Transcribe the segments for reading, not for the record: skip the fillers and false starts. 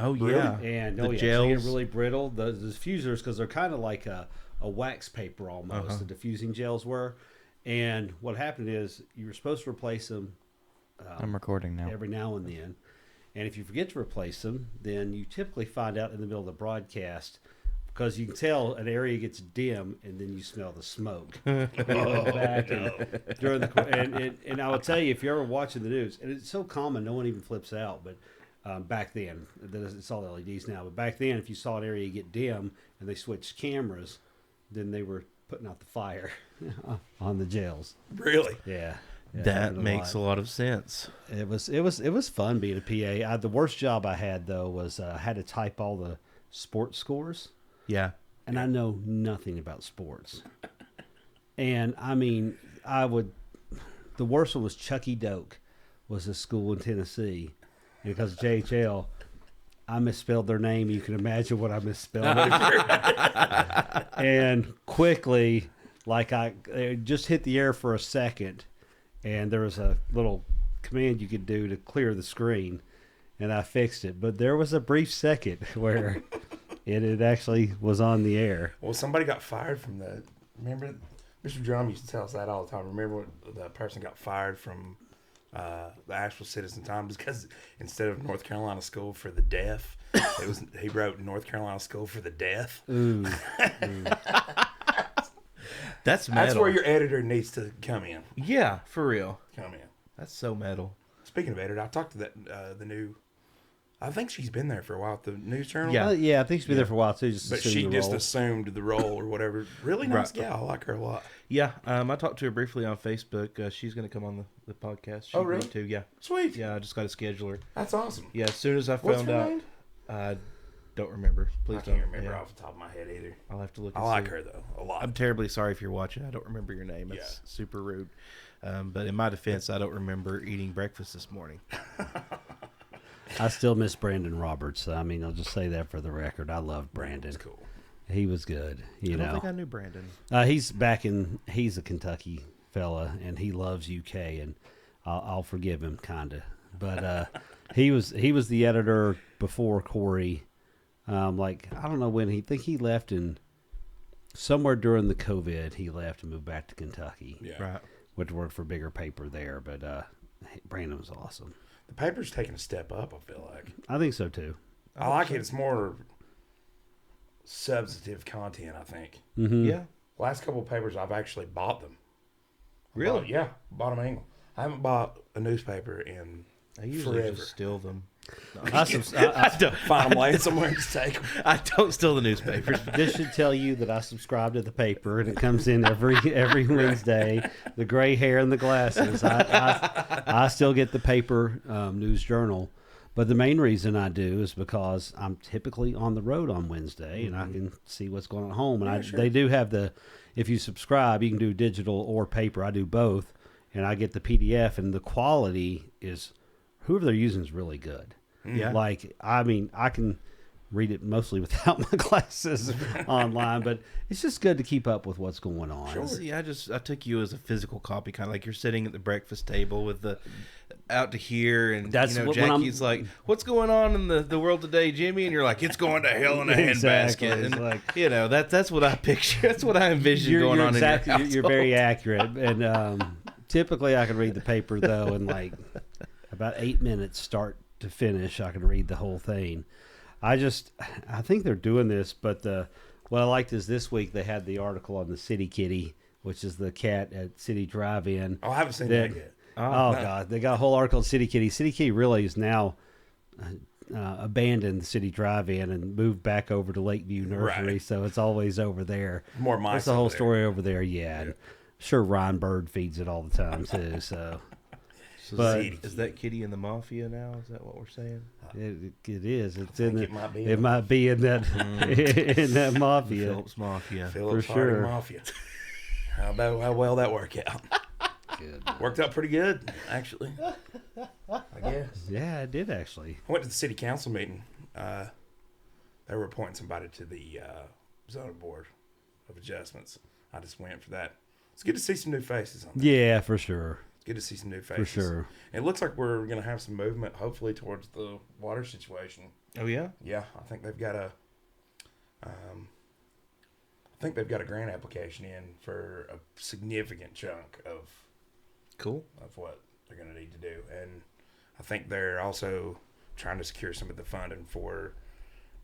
Oh yeah, And the so they gels. get really brittle. The diffusers, because they're kind of like a wax paper almost. The diffusing gels were, and what happened is you were supposed to replace them I'm recording now. every now and then. And if you forget to replace them, then you typically find out in the middle of the broadcast because you can tell an area gets dim and then you smell the smoke. Back and during the and I will tell you, if you're ever watching the news, and it's so common, no one even flips out, but back then, it's all LEDs now, but back then, if you saw an area get dim and they switched cameras, then they were putting out the fire on the gels. Really? Yeah. Yeah, That makes a lot of sense. It was fun being a PA. The worst job I had though was I had to type all the sports scores, Yeah. and I know nothing about sports. And I mean, the worst one was Chucky Doak, was a school in Tennessee, because JHL. I misspelled their name. You can imagine what I misspelled it. And quickly, it just hit the air for a second. And there was a little command you could do to clear the screen, and I fixed it. But there was a brief second where it actually was on the air. Well, somebody got fired from the. Remember, Mr. Drum used to tell us that all the time. Remember when the person got fired from the Asheville Citizen Times because instead of North Carolina School for the Deaf, he wrote North Carolina School for the Deaf. Ooh. That's metal. That's where your editor needs to come in. Yeah, for real. Come in. That's so metal. Speaking of editor, I talked to the new. I think she's been there for a while at the news journal. Yeah. Yeah, I think she's been there for a while too. But she just assumed the role or whatever. Really nice gal. I like her a lot. Yeah, I talked to her briefly on Facebook. She's going to come on the podcast. She really? agreed to, yeah. Sweet. Yeah, I just got to schedule her. That's awesome. Yeah, as soon as I What's found her out. name? I don't remember. Please I can't don't. remember Yeah. off the top of my head either. I'll have to look. I And like see. her though a lot. I'm terribly sorry if you're watching. I don't remember your name. It's super rude. But in my defense, I don't remember eating breakfast this morning. I still miss Brandon Roberts. I mean, I'll just say that for the record. I love Brandon. That's cool. He was good. I don't think I knew Brandon. He's a Kentucky fella, and he loves UK, and I'll forgive him, kinda. But he was the editor before Corey. I don't know when he left in somewhere during the COVID. He left and moved back to Kentucky. Yeah. Right. Went to work for a bigger paper there, but Brandon was awesome. The paper's taking a step up, I feel like. I think so too. I like it. It's more substantive content, I think. Mm-hmm. Yeah. Last couple of papers, I've actually bought them. Really? Bought them angle. I haven't bought a newspaper in I usually forever. just steal them. I don't, Find them laying somewhere and just take them. I don't steal the newspapers. This should tell you that I subscribe to the paper, and it comes in every Wednesday. The gray hair and the glasses. I still get the paper News Journal, but the main reason I do is because I'm typically on the road on Wednesday, and I can see what's going on at home. And they do have if you subscribe, you can do digital or paper. I do both, and I get the PDF, and the quality is whoever they're using is really good. Yeah. I can read it mostly without my glasses online, but it's just good to keep up with what's going on. Sure. See, I took you as a physical copy, kind of like you're sitting at the breakfast table with the out to here, and That's when Jackie's like, "What's going on in the world today, Jimmy?" And you're like, "It's going to hell in a Exactly. handbasket." It's And like- that's what I picture. That's what I envision going on in your household. You're very accurate, and typically I can read the paper though in like about 8 minutes, start to finish. I can read the whole thing. I think they're doing this, but what I liked is this week they had the article on the City Kitty, which is the cat at City Drive-In. Oh, I haven't seen that yet. God, they got a whole article on City Kitty. City Kitty really is now abandoned the City Drive-In and moved back over to Lakeview Nursery, Right. so it's always over there. More mice. That's the whole over there. story over there. Yeah, and sure, Ryan Bird feeds it all the time too. So. But Is that Kitty in the Mafia now? Is that what we're saying? it is. It's think in the. it might be It in- might be in that in that mafia. Phillips Mafia. Phillips For Harding sure. Mafia. How well that worked out? Good. Worked out pretty good, actually. I guess. Yeah, it did actually. I went to the city council meeting. They were appointing somebody to the zoning board of adjustments. I just went for that. It's good to see some new faces on there. Yeah, for sure. It's good to see some new faces. For sure. And it looks like we're going to have some movement, hopefully, towards the water situation. Oh yeah. Yeah, I think they've got a grant application in for a significant chunk of Cool. what they're going to need to do, and I think they're also trying to secure some of the funding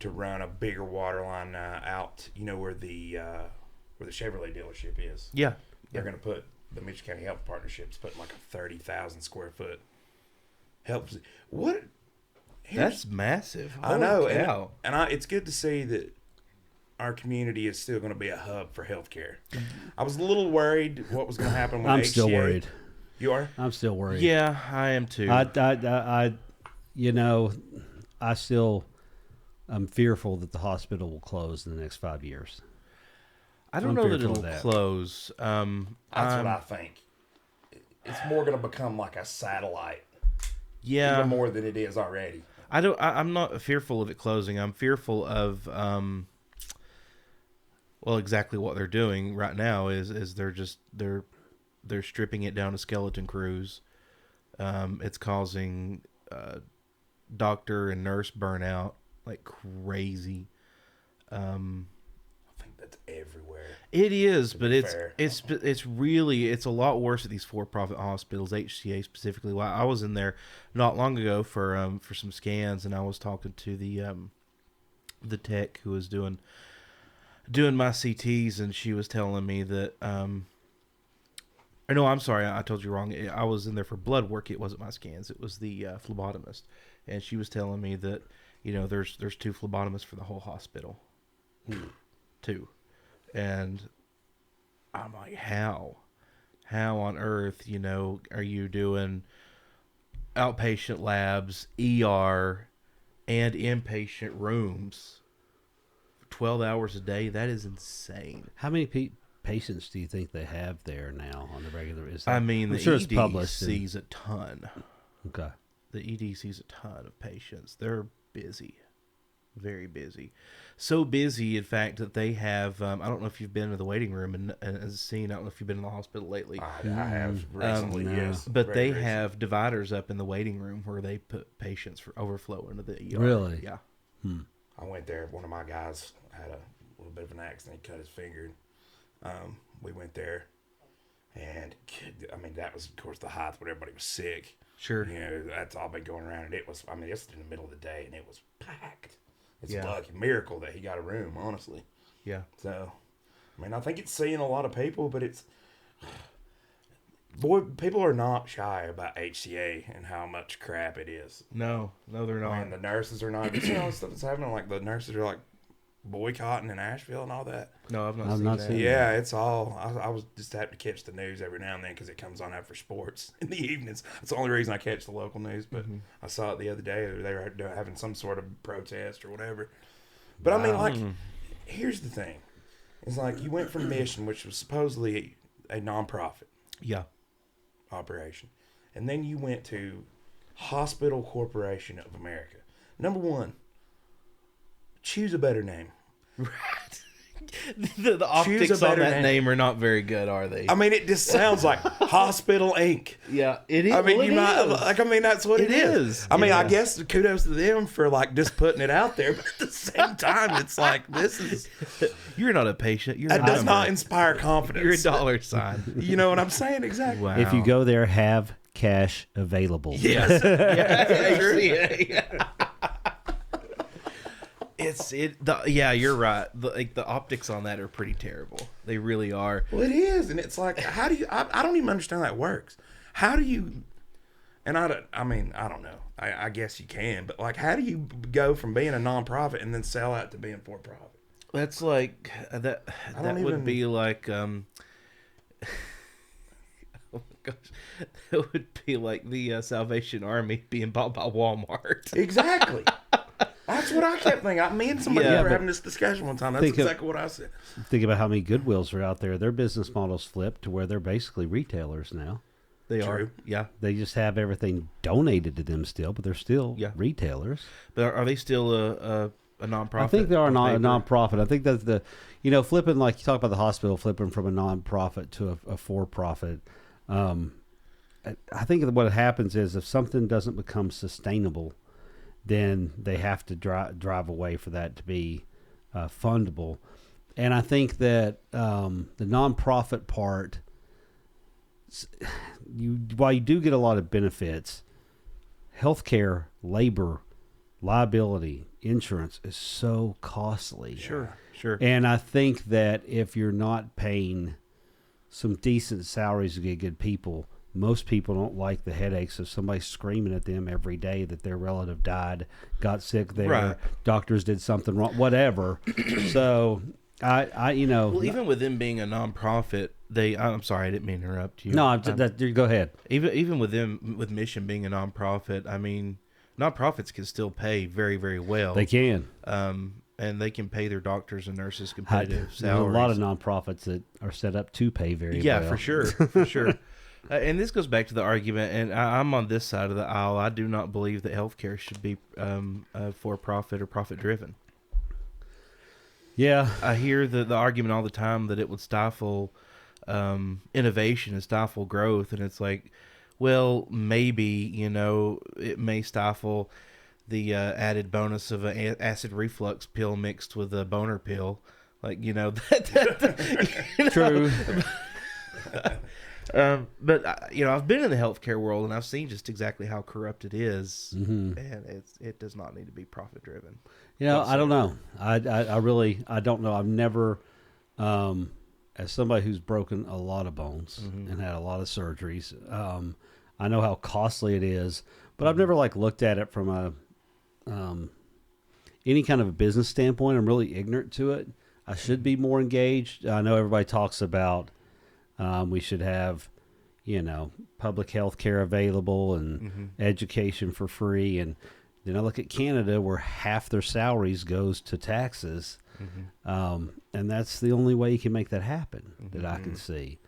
to run a bigger water line out. You know where the Chevrolet dealership is. Yeah. They're going to put the Mitchell County Health Partnership's putting like a 30,000 square foot help. What? That's massive. I know, Holy cow. and it's good to see that our community is still going to be a hub for healthcare. I was a little worried what was going to happen with I'm HCA. still worried. You are? I'm still worried. Yeah, I am too. I'm fearful that the hospital will close in the next 5 years. I don't I'm know that fearful it'll of that. close. That's what I think. It's more going to become like a satellite, Yeah. even more than it is already. I'm not fearful of it closing. I'm fearful of exactly what they're doing right now is they're stripping it down to skeleton crews. It's causing doctor and nurse burnout like crazy. I think that's everywhere. It is, but fair. it's really a lot worse at these for-profit hospitals, HCA specifically. Well, I was in there not long ago for some scans, and I was talking to the tech who was doing my CTs, and she was telling me that or no, I'm sorry, I told you wrong. I was in there for blood work. It wasn't my scans. It was the phlebotomist, and she was telling me that there's 2 phlebotomists for the whole hospital. 2. And I'm like, how on earth, are you doing outpatient labs, ER, and inpatient rooms 12 hours a day? That is insane. How many patients do you think they have there now on the regular? The sure it's ED published sees a ton. Okay. The ED sees a ton of patients. They're busy. Very busy. So busy, in fact, that they have, I don't know if you've been to the waiting room and seen, I don't know if you've been in the hospital lately. I have recently, no. yes. But Very they recently. have dividers up in the waiting room where they put patients for overflow into the ER. Really? Yeah. I went there. One of my guys had a little bit of an accident. He cut his finger. We went there, and that was, of course, the height when everybody was sick. Sure. That's all been going around, and it was. It's in the middle of the day, and it was packed. It's Yeah. a lucky miracle that he got a room, honestly. Yeah. So, I think it's seeing a lot of people, but it's. Boy, people are not shy about HCA and how much crap it is. No, they're not. And the nurses are not. Stuff that's happening. Like the nurses are like boycotting in Asheville and all that. No, I've not I've seen not that. seen Yeah, it's all. I was just happy to catch the news every now and then because it comes on after sports in the evenings. That's the only reason I catch the local news. But I saw it the other day. They were having some sort of protest or whatever. But here's the thing: it's like you went from Mission, which was supposedly a nonprofit Yeah. operation, and then you went to Hospital Corporation of America. Number one, choose a better name. The optics on better that name. name are not very good, are they? It just sounds like Hospital Inc. Yeah, it is. That's what It it is. is. I guess kudos to them for just putting it out there, but at the same time, it's like this is You're not a patient. You're that a does number. not inspire confidence. You're a dollar sign. You know what I'm saying? Exactly. Wow. If you go there, have cash available. Yes. Yeah. You're right. The optics on that are pretty terrible. They really are. Well, it is, and it's like, how do you? I don't even understand how that works. How do you? And I don't know. I guess you can, but how do you go from being a nonprofit and then sell out to being for profit? That's like that. That would be like oh my gosh, that would be like the Salvation Army being bought by Walmart. Exactly. That's what I kept thinking. Me and somebody Yeah, were but having this discussion one time. That's think of- exactly what I said. Think about how many Goodwills are out there. Their business models flipped to where they're basically retailers now. They True. are. Yeah. They just have everything donated to them still, but they're still Yeah. retailers. But are they still a nonprofit? I think they are on a paper? nonprofit. I think that flipping, like you talk about the hospital, flipping from a nonprofit to a for-profit. I think that what happens is if something doesn't become sustainable then they have to drive away for that to be fundable. And I think that the nonprofit part, while you do get a lot of benefits, healthcare, labor, liability, insurance is so costly. Sure. And I think that if you're not paying some decent salaries to get good people, most people don't like the headaches of somebody screaming at them every day that their relative died, got sick there, Right. doctors did something wrong, whatever. So I Well, even with them being a nonprofit, I'm sorry, I didn't mean to interrupt you. No, go ahead. Even with them, with Mission being a nonprofit, I mean, nonprofits can still pay very, very well. They can. And they can pay their doctors and nurses There's competitive a salaries. lot of nonprofits that are set up to pay very well. Yeah, for sure. And this goes back to the argument, and I'm on this side of the aisle. I do not believe that healthcare should be for-profit or profit-driven. Yeah. I hear the argument all the time that it would stifle innovation and stifle growth, and it's like, well, maybe, it may stifle the added bonus of an acid reflux pill mixed with a boner pill. Like, True. But I've been in the healthcare world and I've seen just exactly how corrupt it is, Mm-hmm. and it does not need to be profit driven. I don't know. I really don't know. I've never, as somebody who's broken a lot of bones and had a lot of surgeries, I know how costly it is, but I've never looked at it from a any kind of a business standpoint. I'm really ignorant to it. I should be more engaged. I know everybody talks about we should have, public health care available and education for free. And then I look at Canada where half their salaries goes to taxes. And that's the only way you can make that happen that I can see.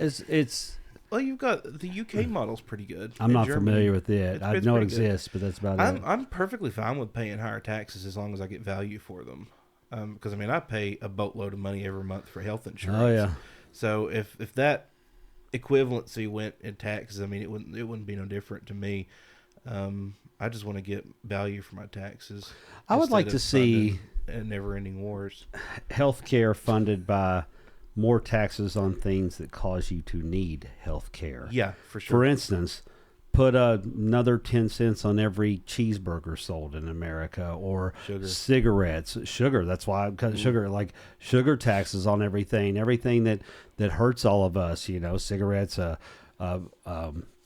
It's Well, you've got the UK model's pretty good. I'm In not Germany, familiar with it. I it's know it pretty good. exists, but that's about it. I'm perfectly fine with paying higher taxes as long as I get value for them. Because I pay a boatload of money every month for health insurance. Oh yeah. So if that equivalency went in taxes, it wouldn't be no different to me. I just want to get value for my taxes. I would like to see never-ending wars. healthcare funded by more taxes on things that cause you to need health care. Yeah, for sure. For instance, put another 10 cents on every cheeseburger sold in America, or Sugar. cigarettes. Sugar, that's why sugar, sugar taxes on everything that hurts all of us, cigarettes,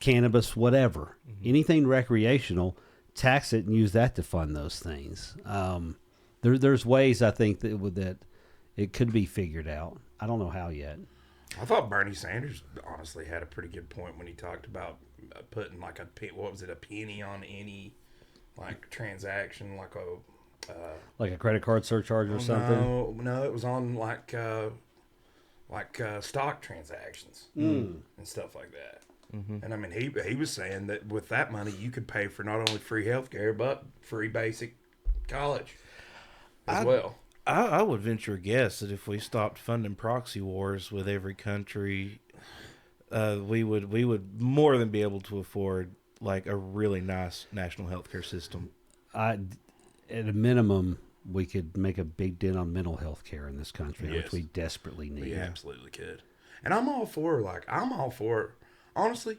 cannabis, whatever. Anything recreational, tax it and use that to fund those things. There's ways I think that it could be figured out. I don't know how yet. I thought Bernie Sanders honestly had a pretty good point when he talked about putting a penny on any transaction, Like a credit card surcharge or something. No, it was on stock transactions and stuff like that. And he was saying that with that money you could pay for not only free healthcare but free basic college as well. I would venture a guess that if we stopped funding proxy wars with every country, we would more than be able to afford a really nice national healthcare system. At a minimum, we could make a big dent on mental health care in this country, which we desperately need. We absolutely could. And I'm all for honestly,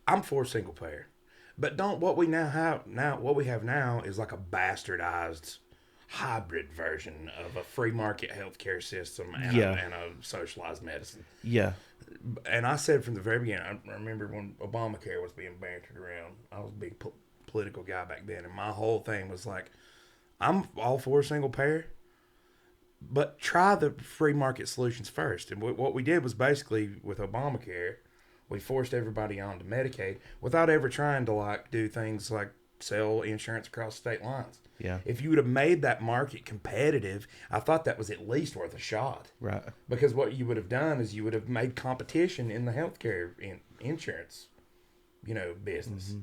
I'm for single payer. But what we have now is a bastardized hybrid version of a free market healthcare system and a socialized medicine. Yeah. And I said from the very beginning, I remember when Obamacare was being bantered around, I was a big political guy back then, and my whole thing was I'm all for single payer, but try the free market solutions first. And what we did was basically with Obamacare, we forced everybody onto Medicaid without ever trying to do things like sell insurance across state lines. Yeah. If you would have made that market competitive, I thought that was at least worth a shot. Right. Because what you would have done is you would have made competition in the healthcare insurance, business.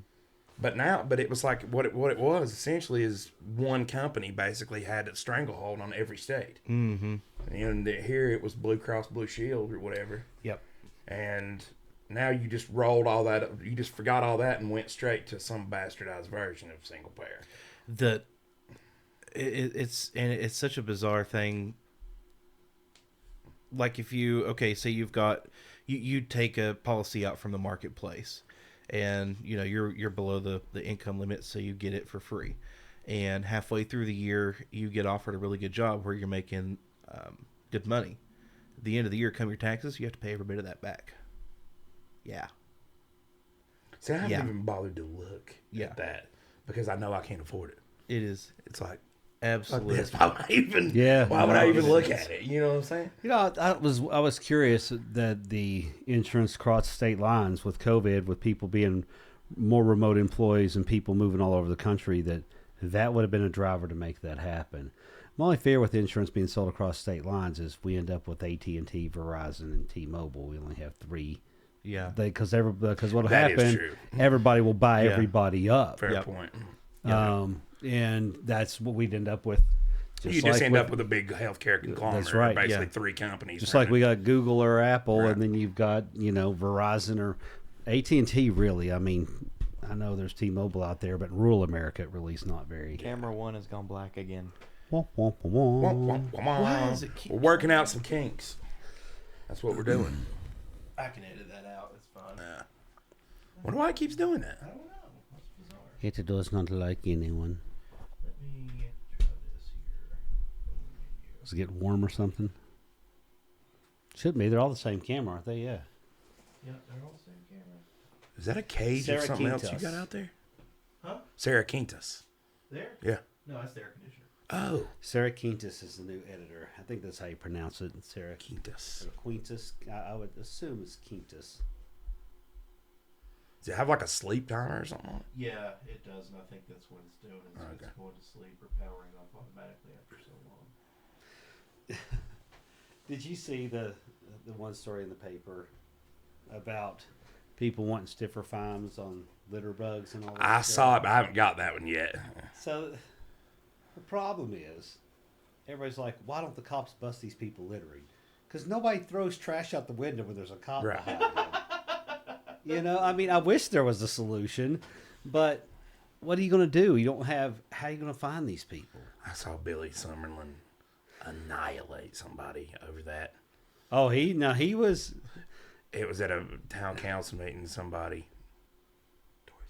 But it was what it was essentially is one company basically had a stranglehold on every state. And here it was Blue Cross Blue Shield or whatever. Yep. And now you just rolled all that. You just forgot all that and went straight to some bastardized version of single payer. It's such a bizarre thing. Like if you say you've got you take a policy out from the marketplace, and you're below the income limit, so you get it for free, and halfway through the year you get offered a really good job where you're making good money. At the end of the year, come your taxes, you have to pay every bit of that back. Yeah. See, I haven't even bothered to look at that because I know I can't afford it. It is. It's like absolutely. Why would I even look at it? You know what I'm saying? I was curious that the insurance crossed state lines with COVID, with people being more remote employees and people moving all over the country, that would have been a driver to make that happen. My only fear with insurance being sold across state lines is we end up with AT&T, Verizon, and T-Mobile. We only have three. Yeah. Because what'll happen, everybody will buy everybody up. Fair point. And that's what we'd end up with. You just end up with a big healthcare conglomerate. That's right. Basically, three companies. Just like we got Google or Apple, and then you've got Verizon or AT&T. Really, I mean, I know there's T-Mobile out there, but in rural America, it really is not very. Camera 1 has gone black again. Why is it we're working out some kinks. That's what we're doing. I can edit that out. It's fine. Yeah. Wonder why it keeps doing that. I don't know. That's bizarre. It does not like anyone. Let me try this here. Does it get warm or something? Should be. They're all the same camera, aren't they? Yeah. Yeah, they're all the same camera. Is that a cage or something else you got out there? Huh? Sarah Quintus. There? Yeah. No, that's the air conditioner. Oh. Sarah Quintus is the new editor. I think that's how you pronounce it. Sarah Quintus. Quintus. I would assume it's Quintus. Does it have like a sleep timer or something on it? Yeah, it does, and I think that's what it's doing. It's going to sleep or powering off automatically after so long. Did you see the one story in the paper about people wanting stiffer fines on litter bugs and all that? I saw it, but I haven't got that one yet. So the problem is, everybody's like, why don't the cops bust these people littering? Because nobody throws trash out the window when there's a cop behind them. I mean, I wish there was a solution, but what are you going to do? You don't have, how are you going to find these people? I saw Billy Summerlin annihilate somebody over that. Oh, he was. It was at a town council meeting. Somebody. Dory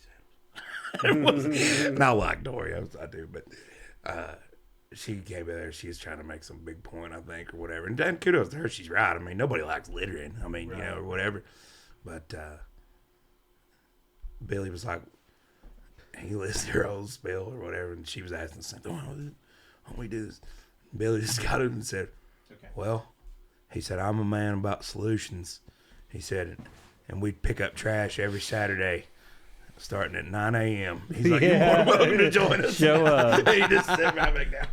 Saddles. Not like Dory, I do, but she came in there. She was trying to make some big point, I think, or whatever. And kudos to her. She's right. I mean, nobody likes littering. I mean, or whatever. But Billy was like, he listed her old spill or whatever, and she was asking the same thing. Why don't we do this? Billy just got him and said, well, he said, I'm a man about solutions. He said, and we'd pick up trash every Saturday starting at 9 a.m. He's like, you're more welcome to join us. Show up. He just sat right back down.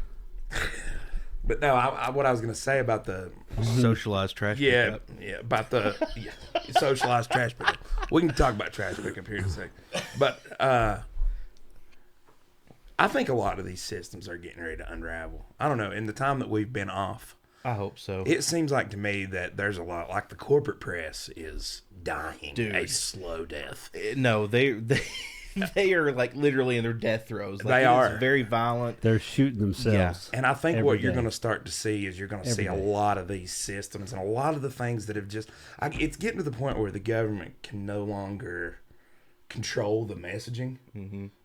But no, what I was going to say about the Socialized trash pickup. about the socialized trash pickup. We can talk about trash pickup here in a second. But I think a lot of these systems are getting ready to unravel. I don't know. In the time that we've been off, I hope so. it seems like to me that there's a lot, like the corporate press is dying a slow death. No, they are like literally in their death throes. Like, They are. It's very violent. They're shooting themselves. And I think Every what you're day. going to start to see is you're going to see a lot of these systems and a lot of the things that have just, it's getting to the point where the government can no longer control the messaging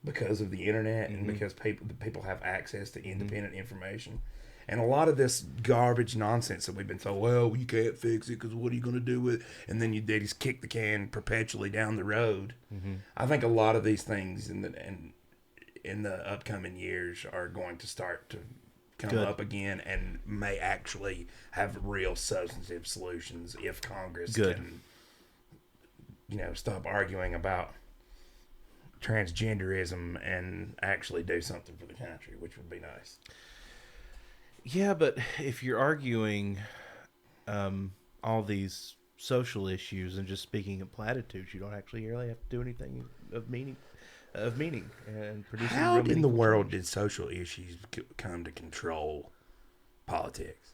because of the internet and because people have access to independent information. And a lot of this garbage nonsense that we've been told, well, you can't fix it because what are you going to do with it? And then they just kick the can perpetually down the road. I think a lot of these things in the upcoming years are going to start to come up again and may actually have real substantive solutions if Congress can, stop arguing about transgenderism and actually do something for the country, which would be nice. Yeah, but if you're arguing all these social issues and just speaking in platitudes, you don't actually really have to do anything of meaning and producing. How in the world did social issues come to control politics?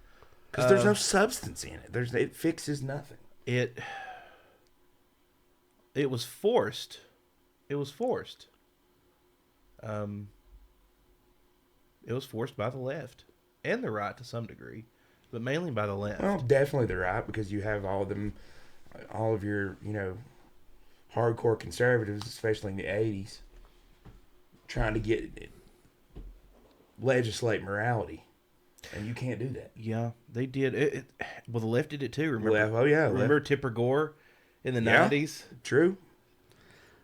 Because there's no substance in it. It fixes nothing. It was forced. It was forced. It was forced by the left and the right to some degree, but mainly by the left. Well, definitely the right, because you have all of your, hardcore conservatives, especially in the 80s, trying to legislate morality. And you can't do that. Yeah, they did. Well, the left did it too. Remember? Remember Tipper Gore in the 90s? True.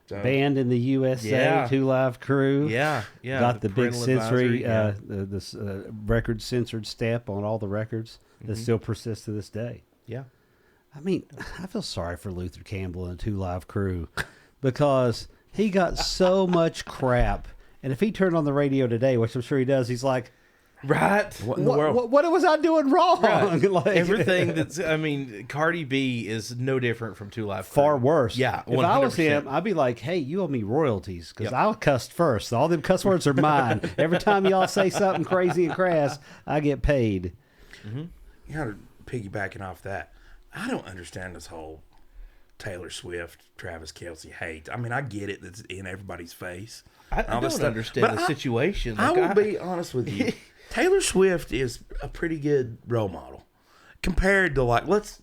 So, Banned in the USA, Yeah. Two Live Crew. Yeah. Got the big parental sensory, advisory, record censored stamp on all the records that still persists to this day. yeah. I mean, I feel sorry for Luther Campbell and Two Live Crew because he got so much crap. And if he turned on the radio today, which I'm sure he does, he's like, Right. What in the world? what was I doing wrong? Right. Like, Everything that's, Cardi B is no different from Two Live Crew. far worse. Yeah. If I was 100%. him, I'd be like, hey, you owe me royalties because Yep. I cussed first. All them cuss words are mine. Every time y'all say something crazy and crass, I get paid. You got to piggybacking off that. I don't understand this whole Taylor Swift, Travis Kelce hate. I mean, I get it. That's in everybody's face. I all this don't stuff. understand But the situation. I Like, will be honest with you. Taylor Swift is a pretty good role model compared to There's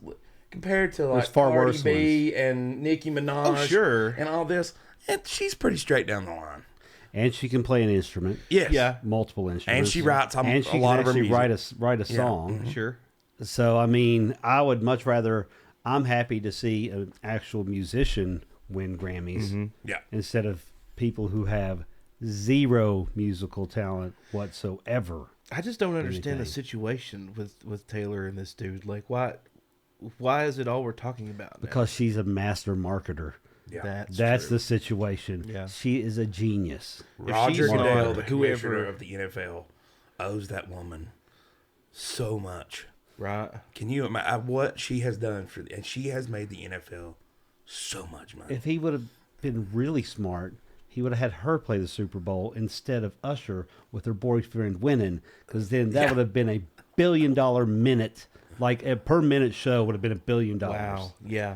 far Cardi worse B and Nicki Minaj. Oh, sure. And all this. And she's pretty straight down the line. And she can play an instrument, Yes. Yeah. multiple instruments. And she writes and she a lot can of her actually music. write a song. Sure. So, I mean, I would much rather, I'm happy to see an actual musician win Grammys Yeah. instead of people who have zero musical talent whatsoever. I just don't understand the Anything. situation with Taylor and this dude. Like, why is it all we're talking about now? Because she's a master marketer. Yeah. That's true. the situation. Yeah. She is a genius. Roger she's not Goodell, the whoever- commissioner of the NFL, owes that woman so much. right. Can you imagine what she has done and she has made the NFL so much money. If he would have been really smart, he would have had her play the Super Bowl instead of Usher with her boyfriend winning, because then that would have been $1 billion minute. Like a per minute show would have been $1 billion. Wow. Yeah.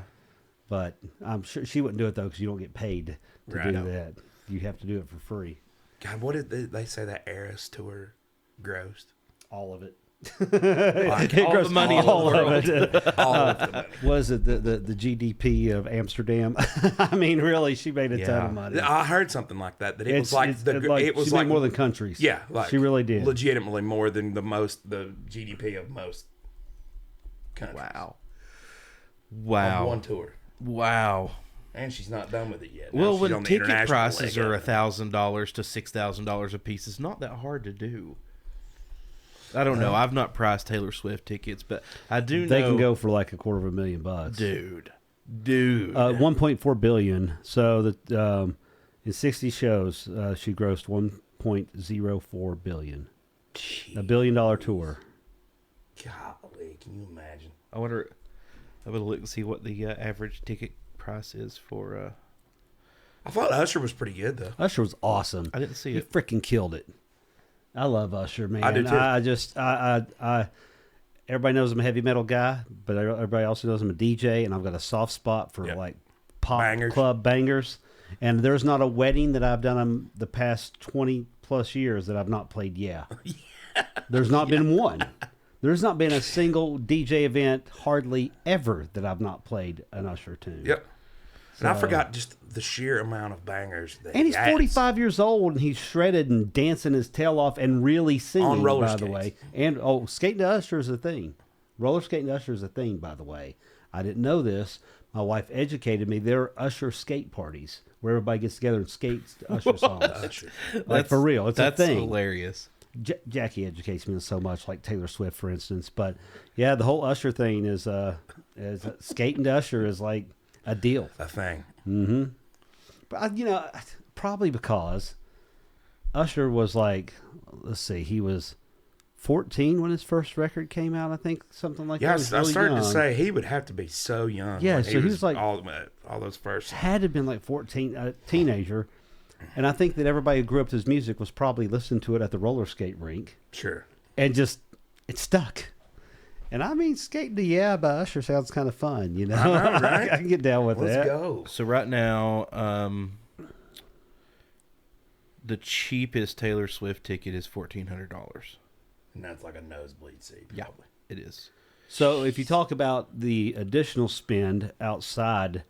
But I'm sure she wouldn't do it though, because you don't get paid to Right. do that. You have to do it for free. God, what did they say that Eras tour grossed? All of it. Like, all the money in the all world. of it. all of the money. Was it the GDP of Amsterdam? I mean, really, she made a ton Yeah. of money. I heard something like that. That it was like it was she like made more than countries. yeah, like she really did. legitimately more than the GDP of most countries. Wow. On Wow. one tour, Wow. and she's not done with it yet. Now Well, she's when on the ticket international prices leg are of it. $1,000 to $6,000 a piece, it's not that hard to do. I don't know. I've not priced Taylor Swift tickets, but I do know They can go for like $250,000. dude. 1.4 billion. So that in 60 shows, she grossed 1.04 billion. $1 billion tour. Golly, can you imagine? I wonder. I'm gonna look and see what the average ticket price is for. I thought Usher was pretty good though. Usher was awesome. I didn't see He it. freaking killed it. I love Usher, man. I do too. I everybody knows I'm a heavy metal guy, but everybody also knows I'm a DJ, and I've got a soft spot for Yeah. like pop Bangers. club bangers. And there's not a wedding that I've done in the past 20 plus years that I've not played Yeah. There's not been one. There's not been a single DJ event hardly ever that I've not played an Usher tune. Yep. And I So- forgot just the sheer amount of bangers that And he's he has. 45 years old, and he's shredded and dancing his tail off and really singing, On roller by the skates. way. And, skating to Usher is a thing. Roller skating to Usher is a thing, by the way. I didn't know this. My wife educated me. There are Usher skate parties where everybody gets together and skates to Usher songs. Usher. Like, for real. It's a That's thing. hilarious. Jackie educates me on so much, like Taylor Swift, for instance. But, yeah, the whole Usher thing is skating to Usher is like a deal. A thing. But probably because Usher was like, let's see, he was 14 when his first record came out. I think something like Yeah, that. He I was really started to young. say he would have to be so young. Yeah, when so he was like- all those first. Had to have been like 14, a teenager. And I think that everybody who grew up to his music was probably listening to it at the roller skate rink, Sure. and just it stuck. And I mean, skating to Yeah by Usher sounds kind of fun, you know? I know, right? I can get down with Let's that. go. So right now, the cheapest Taylor Swift ticket is $1,400. And that's like a nosebleed seat. Yeah. Probably. It is. So if you talk about the additional spend outside,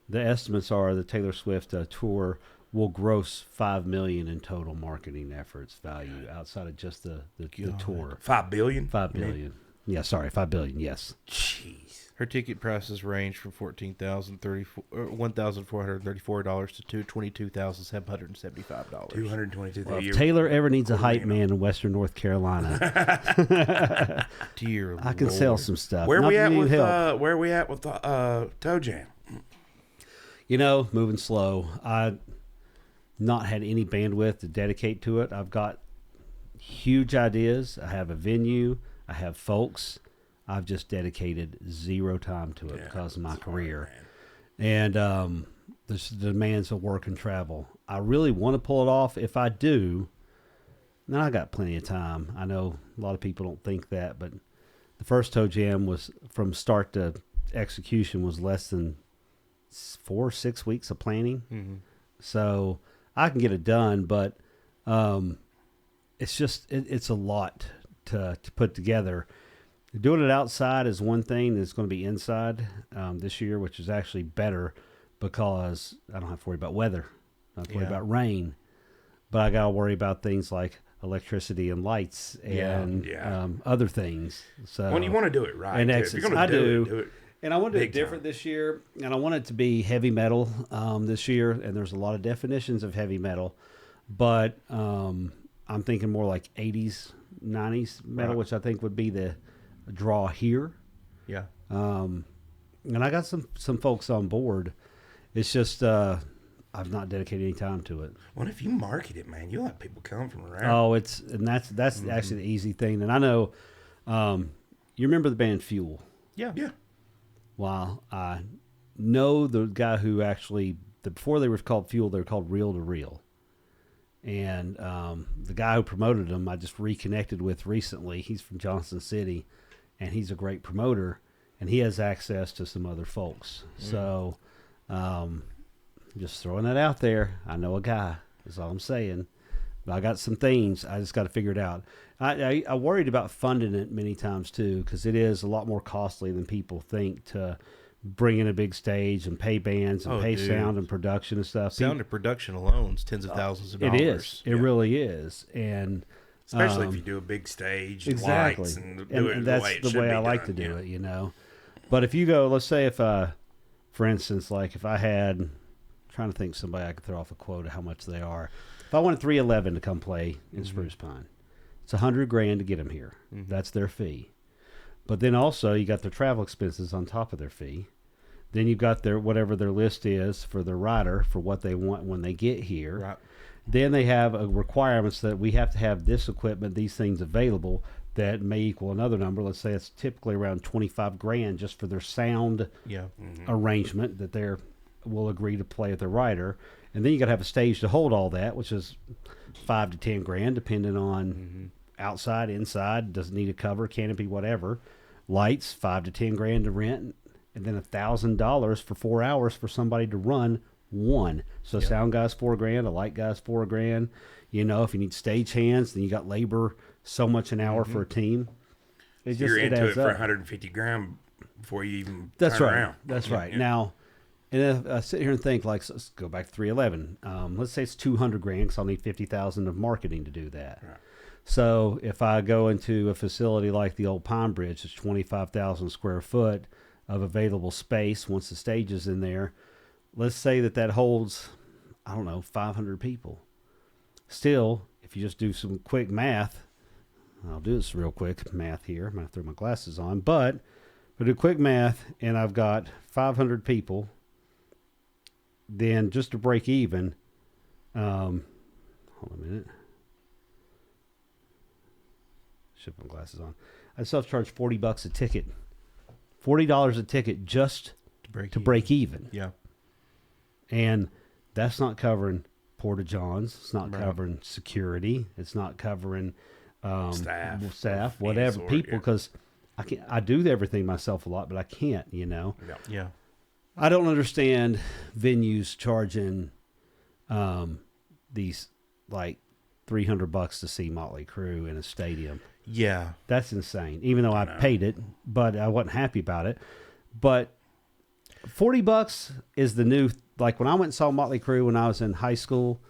the estimates are the Taylor Swift tour will gross $5 million in total marketing efforts value outside of just the tour. $5 billion. $5 billion. Yeah, sorry, $5 billion. Yes. Jeez. Her ticket prices range from $1,434 to $22,775. $222. Well, if Taylor ever needs a hype man in Western North Carolina, Dear I can Lord. sell some stuff. Where Not we that at you with need help. Toe Jam? You know, moving slow. I not had any bandwidth to dedicate to it. I've got huge ideas. I have a venue. I have folks. I've just dedicated zero time to it because of my career. And the demands of work and travel. I really want to pull it off. If I do, then I got plenty of time. I know a lot of people don't think that, but the first Toe Jam was from start to execution was less than 4 or 6 weeks of planning. Mm-hmm. So I can get it done, but it's just it's a lot to put together. Doing it outside is one thing. It's going to be inside this year, which is actually better because I don't have to worry about weather. I don't have to worry about rain. But I got to worry about things like electricity and lights and other things. So When you want to do it right. and too. If exits. you're gonna I do do. it. And I want to do it Big different time. this year. And I want it to be heavy metal this year. And there's a lot of definitions of heavy metal. But I'm thinking more like 80s, 90s metal, Right. which I think would be the draw here. Yeah. And I got some folks on board. It's just I've not dedicated any time to it. What if you market it, man? You'll have people come from around. Oh, that's actually the easy thing. And I know you remember the band Fuel. Yeah. Yeah. Well, I know the guy who actually before they were called Fuel, they were called Reel to Reel. And the guy who promoted them, I just reconnected with recently. He's from Johnson City, and he's a great promoter, and he has access to some other folks. So just throwing that out there. I know a guy. That's all I'm saying. But I got some things. I just got to figure it out. I worried about funding it many times, too, because it is a lot more costly than people think to bring in a big stage and pay bands and pay sound and production and stuff. Sound and production alone is tens of thousands of dollars. It is. It really is. And Especially if you do a big stage and exactly. lights and do and it that's the way it the should way be I like done. to do it, you know. But if you go, let's say if for instance, like if I had, trying to think somebody I could throw off a quote of how much they are. If I wanted 311 to come play in Spruce Pine, it's $100,000 to get them here. That's their fee. But then also you got their travel expenses on top of their fee. Then you've got their whatever their list is for their rider for what they want when they get here. Right. Then they have requirements that we have to have this equipment, these things available that may equal another number. Let's say it's typically around $25,000 just for their sound Yeah. arrangement that they will agree to play at the rider. And then you got to have a stage to hold all that, which is $5,000 to $10,000, depending on outside, inside. Does it need a cover, canopy, whatever. Lights, $5,000 to $10,000 to rent, and then $1,000 for 4 hours for somebody to run one. So sound guy's $4,000, a light guy's $4,000. You know, if you need stage hands, then you got labor so much an hour for a team. It You're it into it adds for up. $150,000 before you even That's turn right. around. That's right. Yeah. Now, and if I sit here and think, like, so let's go back to 311. Let's say it's $200,000 because I'll need $50,000 of marketing to do that. Right. So if I go into a facility like the old Pine Bridge, it's 25,000 square foot of available space once the stage is in there. Let's say that holds, I don't know, 500 people. Still, if you just do some quick math, I'll do this real quick math here. I'm going to throw my glasses on, but if I do quick math and I've got 500 people, then just to break even, hold on a minute. Should put my glasses on. I self-charge $40 a ticket. $40 a ticket just to break even. Yeah. And that's not covering porta-johns. It's not covering security. It's not covering Staff, staff, any whatever, sort, people. yeah. Because I do everything myself a lot, but I can't, you know. Yeah. Yeah. I don't understand venues charging these like $300 to see Motley Crue in a stadium. Yeah. That's insane. Even though I know. paid it, but I wasn't happy about it. But $40 is the new. Like when I went and saw Motley Crue when I was in high school,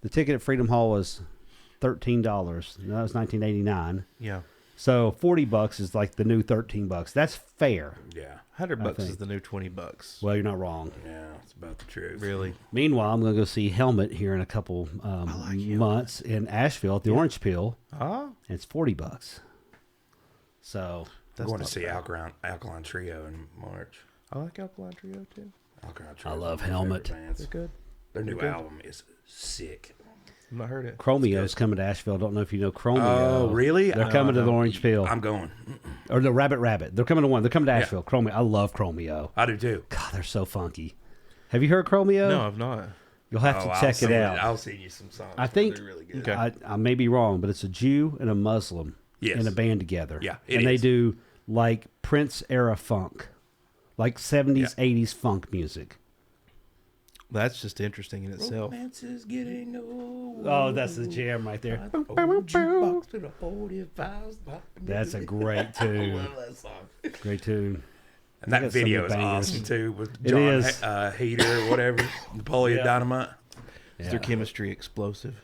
the ticket at Freedom Hall was $13. That was 1989. Yeah. So $40 is like the new $13. That's fair. Yeah. $100 think. is the new $20. Well, you're not wrong. Yeah. It's about the truth. Really? Meanwhile, I'm going to go see Helmet here in a couple months in Asheville at the Orange Peel, Ah, and it's $40. So I'm that's going to not see bad. Alkaline Trio in March. I like Alkaline Trio too. Alkaline Trio. I is love one of my Helmet. favorite bands. They're good. Their new They're good. album is sick. I've not heard it. Chromeo's coming to Asheville. I don't know if you know Chromeo. Oh, really? They're coming to the no. Orange Peel. I'm going. Or the Rabbit. They're coming to one. They're coming to Yeah. Asheville. Chromeo. I love Chromeo. I do too. God, they're so funky. Have you heard Chromeo? No, I've not. You'll have to check it out. I'll send you some songs. I think- they're really good. Okay. I may be wrong, but it's a Jew and a Muslim Yes. in a band together. Yeah, it and they is. do like Prince era funk, like 70s, Yeah. 80s funk music. That's just interesting in itself. Romance is getting old. Oh, that's the jam right there. Old jukebox to the 45s. That's a great I tune. love that song. Great tune. And They that got some video is bangers. awesome too, with It John is. Heater or whatever, Napoleon Yeah. Dynamite. Is Yeah. their chemistry explosive?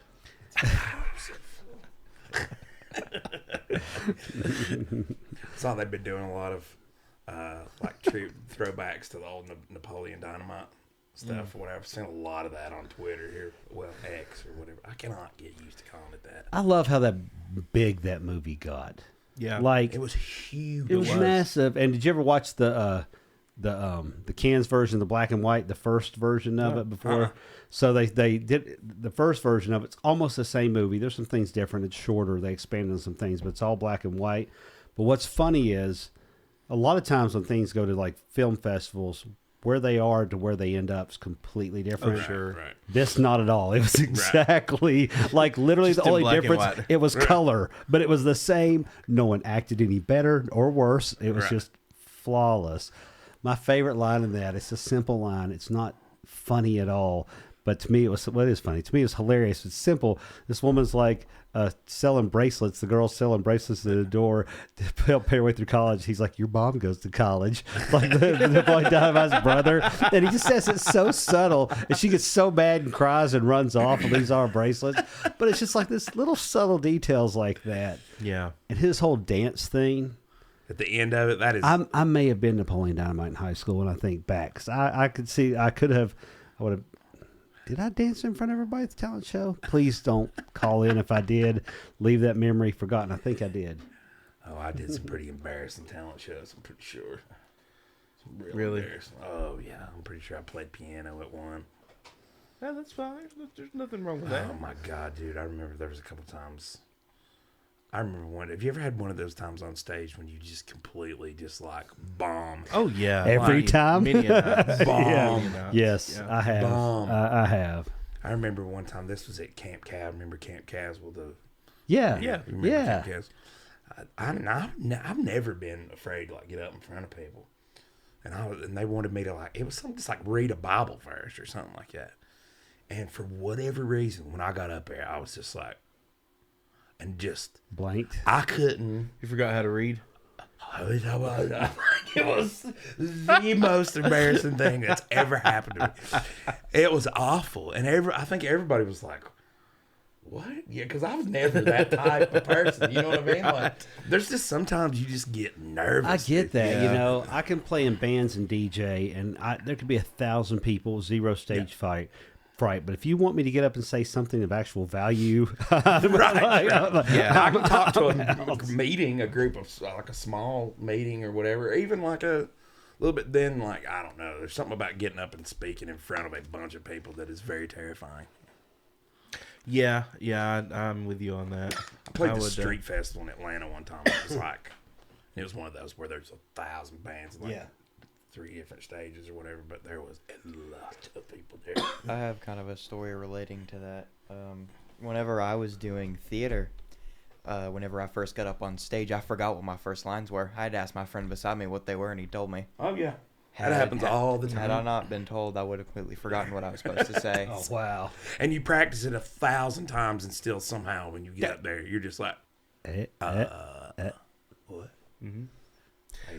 So they've been doing a lot of like true throwbacks to the old Napoleon Dynamite stuff or whatever. I've seen a lot of that on Twitter here, well X or whatever. I cannot get used to calling it that. I love how that big that movie got. Yeah. Like It was huge. it was massive. And did you ever watch the Cannes version, the black and white, the first version of it before? Uh-uh. So they did the first version of it's almost the same movie. There's some things different. It's shorter. They expanded on some things, but it's all black and white. But what's funny is a lot of times when things go to like film festivals, where they are to where they end up is completely different. sure. Right. This not at all. It was exactly like literally Just the in only black and difference. white. It was color, but it was the same. No one acted any better or worse. It was Right. just flawless. My favorite line in that. It's a simple line. It's not funny at all. But to me, it was. Well, it is funny. To me, it's hilarious. It's simple. This woman's like selling bracelets. The girl's selling bracelets at the door to help pay her way through college. He's like, "Your mom goes to college," like the boy Dynamite's brother, and he just says it so subtle, and she gets so mad and cries and runs off and leaves all her bracelets. But it's just like this little subtle details like that, Yeah. and his whole dance thing. At the end of it, that is I may have been Napoleon Dynamite in high school when I think back. 'Cause I could see, I would have. Did I dance in front of everybody at the talent show? Please don't call in if I did. Leave that memory forgotten. I think I did. Oh, I did some pretty embarrassing talent shows, I'm pretty sure. Some real Really? embarrassing. Oh, yeah. I'm pretty sure I played piano at one. Yeah, that's fine. There's nothing wrong with that. Oh, my God, dude. I remember there was a couple times. I remember one. Have you ever had one of those times on stage when you just completely just like bomb? Oh yeah. Every Like, time? Many a times. Bomb. Many a times. Yes, Yeah. I have. Bomb. I have. I remember one time, this was at Camp Cav. Remember Camp Caswell? Yeah. Yeah. You remember Yeah. Camp Caswell? I've never been afraid to like get up in front of people. And they wanted me to like, it was something just like read a Bible verse or something like that. And for whatever reason, when I got up there, I was just like, and just, Blanked. I couldn't. You forgot how to read? It was the most embarrassing thing that's ever happened to me. It was awful. And I think everybody was like, what? Yeah, because I was never that type of person. You know what I mean? Like, there's just sometimes you just get nervous. I get that. You Yeah. know, I can play in bands and DJ, and there could be 1,000 people, zero stage fright. But if you want me to get up and say something of actual value, Right. Yeah. I can talk to a meeting, a group of like a small meeting or whatever, even like a little bit. Then like I don't know, there's something about getting up and speaking in front of a bunch of people that is very terrifying. Yeah. I'm with you on that. I played the would, street festival in Atlanta one time. It was one of those where there's 1,000 bands and like 3 different stages or whatever, but there was a lot of people there. I have kind of a story relating to that. Whenever I was doing theater, whenever I first got up on stage, I forgot what my first lines were. I had to ask my friend beside me what they were, and he told me. Oh yeah, that happens all the time. Had I not been told, I would have completely forgotten what I was supposed to say. Oh wow. And you practice it 1,000 times, and still somehow when you get up there, you're just like, what?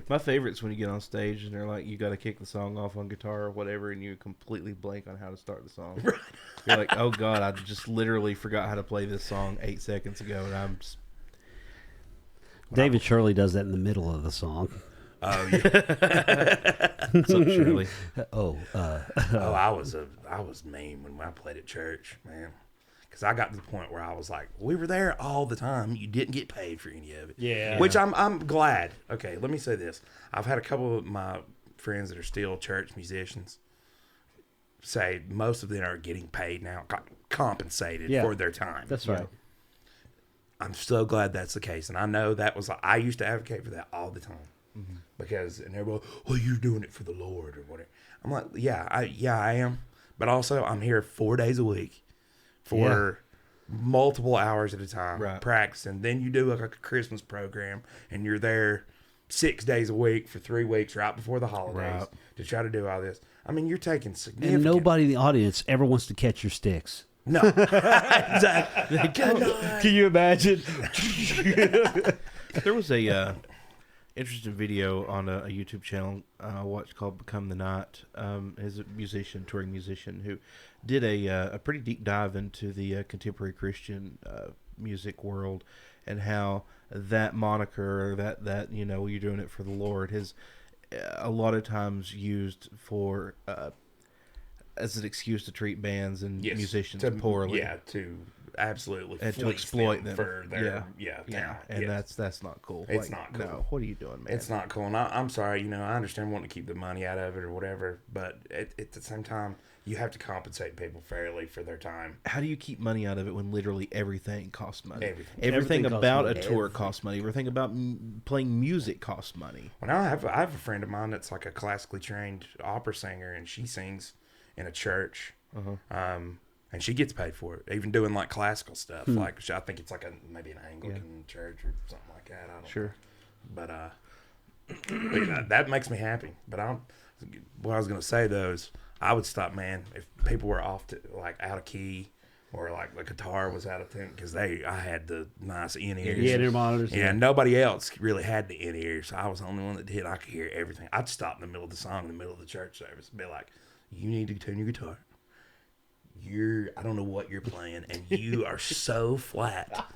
My favorite's when you get on stage and they're like, you got to kick the song off on guitar or whatever, and you completely blank on how to start the song. Right. You're like, oh god, I just literally forgot how to play this song 8 seconds ago, and I'm just... David Shirley does that in the middle of the song. Oh yeah. so surely. Oh, I was mean when I played at church, man. Because I got to the point where I was like, we were there all the time. You didn't get paid for any of it. Yeah. Which I'm glad. Okay, let me say this. I've had a couple of my friends that are still church musicians say most of them are getting paid now, compensated Yeah. for their time. that's right. I'm so glad that's the case. And I know that was, I used to advocate for that all the time. Because, and everybody, well, you're doing it for the Lord or whatever. I'm like, yeah, I am. But also, I'm here 4 days a week for multiple hours at a time, Right. practicing. Then you do like a Christmas program, and you're there 6 days a week for 3 weeks right before the holidays Right. to try to do all this. I mean, you're taking significant. And nobody in the audience ever wants to catch your sticks. No, exactly. Can you imagine? There was a interesting video on a YouTube channel I watched called Become the Night. He's a musician, touring musician, who did a pretty deep dive into the contemporary Christian music world and how that moniker, that you know, you're doing it for the Lord, is a lot of times used for as an excuse to treat bands and Yes, musicians to, poorly. Yeah, to absolutely And to fleece exploit them for their talent. and Yes. that's not cool. It's not cool. No, what are you doing, man? It's not cool. And I'm sorry, you know, I understand wanting to keep the money out of it or whatever, but at the same time, you have to compensate people fairly for their time. How do you keep money out of it when literally everything costs money? Everything. Everything costs about money. a tour costs money. Everything about playing music costs money. Well, now I have a friend of mine that's like a classically trained opera singer, and she sings in a church. And she gets paid for it, even doing like classical stuff. Like I think it's like maybe an Anglican church or something like that. I don't know. But but that makes me happy. But what I was gonna say though is I would stop, man, if people were off to like out of key or like the guitar was out of tune because I had the nice in ears. Yeah, their monitors. And nobody else really had the in ears. I was the only one that did. I could hear everything. I'd stop in the middle of the song, in the middle of the church service, and be like, "You need to tune your guitar. I don't know what you're playing, and you are so flat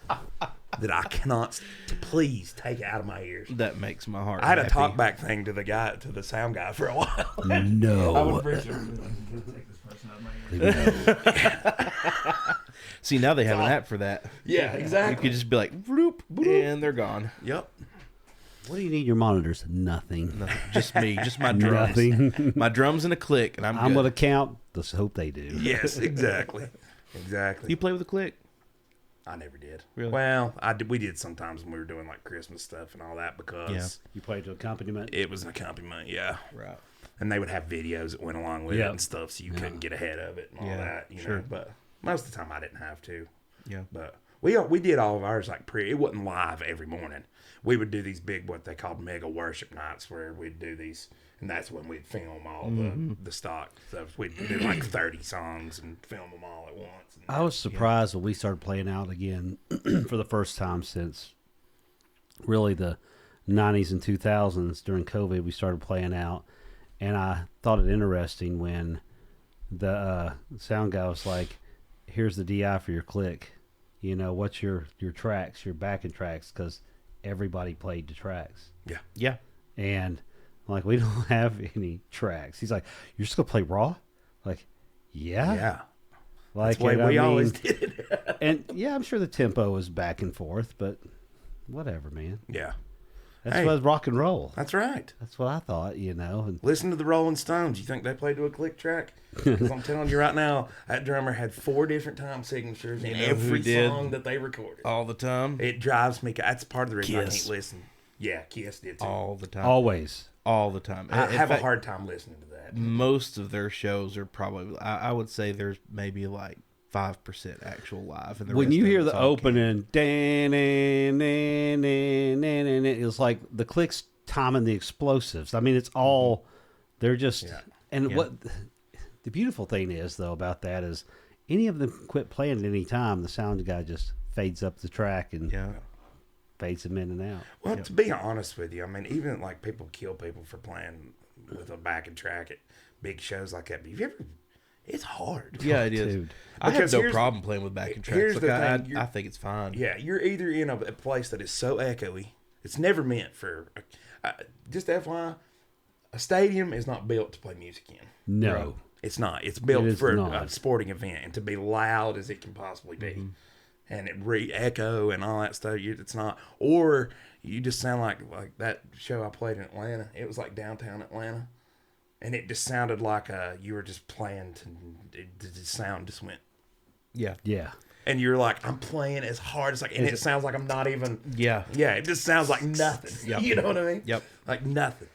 that I cannot. Please take it out of my ears." That makes my heart. I had a happy. talkback thing to the sound guy for a while. No. See, now they have an app for that. Yeah, You exactly. could just be like, "Bloop," and they're gone. Yep. What do you need your monitors? Nothing. Nothing. Just me, just my drums, Nothing. my drums and a click, and I'm I'm good. going to count. Let's hope they do. Yes, exactly. Exactly. You play with a click? I never did. Really? Well, we did sometimes when we were doing like Christmas stuff and all that because Yeah. You play to accompaniment? it was an accompaniment. Yeah. Right. And they would have videos that went along with Yep. it and stuff, so you couldn't get ahead of it and all Yeah, that, you sure. know. But most of the time, I didn't have to. Yeah. But we did all of ours like it wasn't live every morning. We would do these big what they called mega worship nights where we'd do these, and that's when we'd film all the stock stuff. We'd do like 30 songs and film them all at once. And I was surprised when we started playing out again for the first time since really the 90s and 2000s. During COVID, we started playing out, and I thought it interesting when the sound guy was like, here's the DI for your click. You know, what's your tracks, your backing tracks, because everybody played the tracks. Yeah. And I'm like, we don't have any tracks. He's like, you're just going to play raw? Like, yeah. yeah. Like That's the way it, I we mean, always did it. and yeah, I'm sure the tempo is back and forth, but whatever, man. Yeah. That's Hey. what rock and roll. That's right. That's what I thought, you know. And Listen to the Rolling Stones. You think they played to a click track? Because I'm telling you right now, that drummer had 4 different time signatures in know who every did? song that they recorded. All the time. It drives me. That's part of the reason I Kiss. can't listen. Yeah, Kiss did too. All the time. always. All the time. I In have fact, a hard time listening to that. Most of their shows are probably, I would say there's maybe like 5% actual live. And the When rest you of hear it's the all opening, it's like the clicks timing the explosives. I mean, it's all they're just. Yeah. And Yeah. what the beautiful thing is though about that is, any of them quit playing at any time, the sound guy just fades up the track and Yeah. fades them in and out. Well, to be honest with you, I mean, even like people kill people for playing with a backing track at big shows like that. But have you ever? It's hard. Yeah, it is. Dude. I have Because no here's- problem playing with backing tracks. here's Look, the I, thing, I think it's fine. Yeah, you're either in a place that is so echoey. It's never meant for. Just FYI, a stadium is not built to play music in. No. Right. It's not. It's built It is for a not. sporting event and to be loud as it can possibly be, and it re-echo and all that stuff. It's not, or you just sound like that show I played in Atlanta. It was like downtown Atlanta, and it just sounded like you were just playing. The sound just went, Yeah. Yeah. and you're like, I'm playing as hard as and it sounds like I'm not even. Yeah. Yeah, it just sounds like nothing. Yep. You know what I mean? Yep. Like nothing.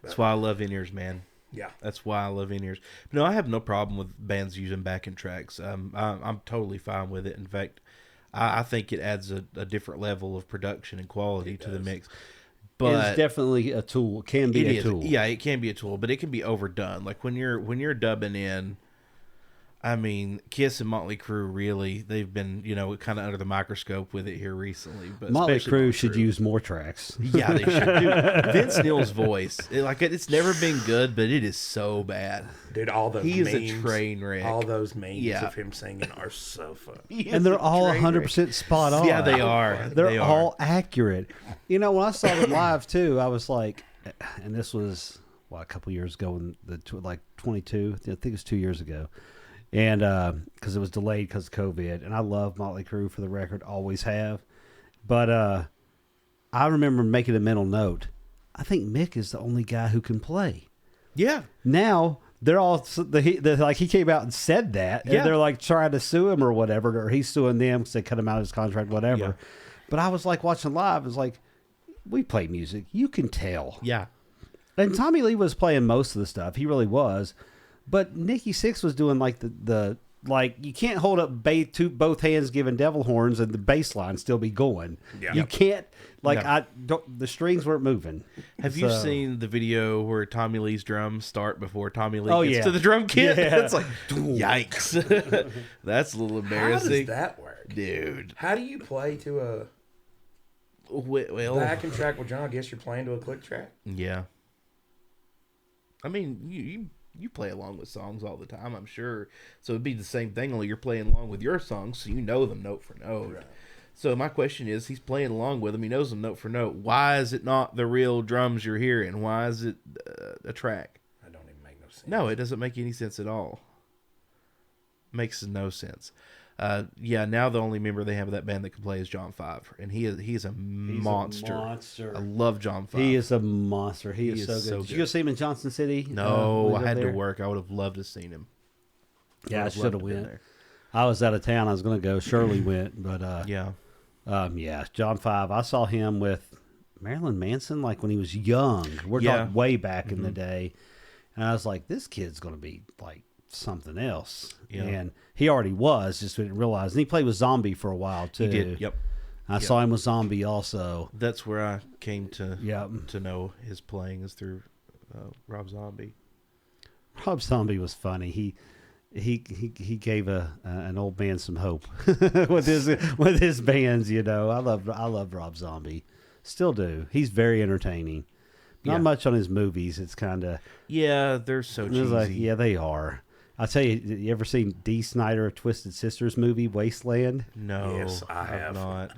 That's why I love in-ears, man. Yeah. That's why I love in-ears. No, I have no problem with bands using backing tracks. I'm totally fine with it. In fact, I think it adds a different level of production and quality to the mix. But It's definitely a tool. Can be it a is. tool. Yeah, it can be a tool, but it can be overdone. Like when you're dubbing in, I mean, Kiss and Motley Crue really, they've been, kind of under the microscope with it here recently. But Motley especially Crue should use more tracks. Yeah, they should. Dude, Vince Neil's voice, it's never been good, but it is so bad. Dude, all those He is memes, a train wreck. all those memes Yeah. of him singing are so fun. And they're all 100% spot on. Yeah, they are. They're They are. all accurate. When I saw them live too, I was like, and this was a couple years ago, in like 22. I think it was 2 years ago, and because it was delayed because of COVID. And I love Motley Crue, for the record, always have. But I remember making a mental note. I think Mick is the only guy who can play. Yeah. Now they're all they're like, he came out and said that, and Yeah. they're like trying to sue him or whatever, or he's suing them because they cut him out of his contract, whatever. Yeah. But I was like watching live, it's like, we play music, you can tell. Yeah. And Tommy Lee was playing most of the stuff, he really was. But Nikki Sixx was doing like the like, you can't hold up both hands giving devil horns and the bass line still be going. Yeah. You can't, like, No. the strings weren't moving. Have you So- seen the video where Tommy Lee's drums start before Tommy Lee Oh, gets yeah. to the drum kit? Yeah. It's like, yikes. That's a little How does embarrassing. that work? Dude. How do you play to a Well, backing track? Well, John, I guess you're playing to a click track. yeah. I mean, you play along with songs all the time, I'm sure. So it'd be the same thing, only you're playing along with your songs, so you know them note for note. Right. So my question is, he's playing along with them. He knows them note for note. Why is it not the real drums you're hearing? Why is it a track? That don't even make no sense. No, it doesn't make any sense at all. Makes no sense. Yeah, now the only member they have of that band that can play is John Five, and he's a monster. monster. I love John Five. He is a monster. He is is so good. so Did you good. go see him in Johnson City? No, when I he had was to there? work. I would have loved to have seen him. Yeah, I Would have should loved have to been went. there. I was out of town. I was going to go. Shirley went, but Yeah, yeah, John Five. I saw him with Marilyn Manson, like when he was young. We're Yeah. talking way back in the day, and I was like, this kid's going to be like something else. Yeah. And he already was, just didn't realize. And he played with Zombie for a while too. he did. Yep, I saw him with Zombie also. that's where I came to Yep. to know his playing is through Rob Zombie. Rob Zombie was funny. He gave an old man some hope with his bands. I love Rob Zombie, still do. He's very entertaining. Not Yeah. much on his movies. It's kind of Yeah, they're so cheesy. like, yeah, they are. I tell you, you ever seen Dee Snider Twisted Sisters movie Wasteland? No, Yes, I have. not.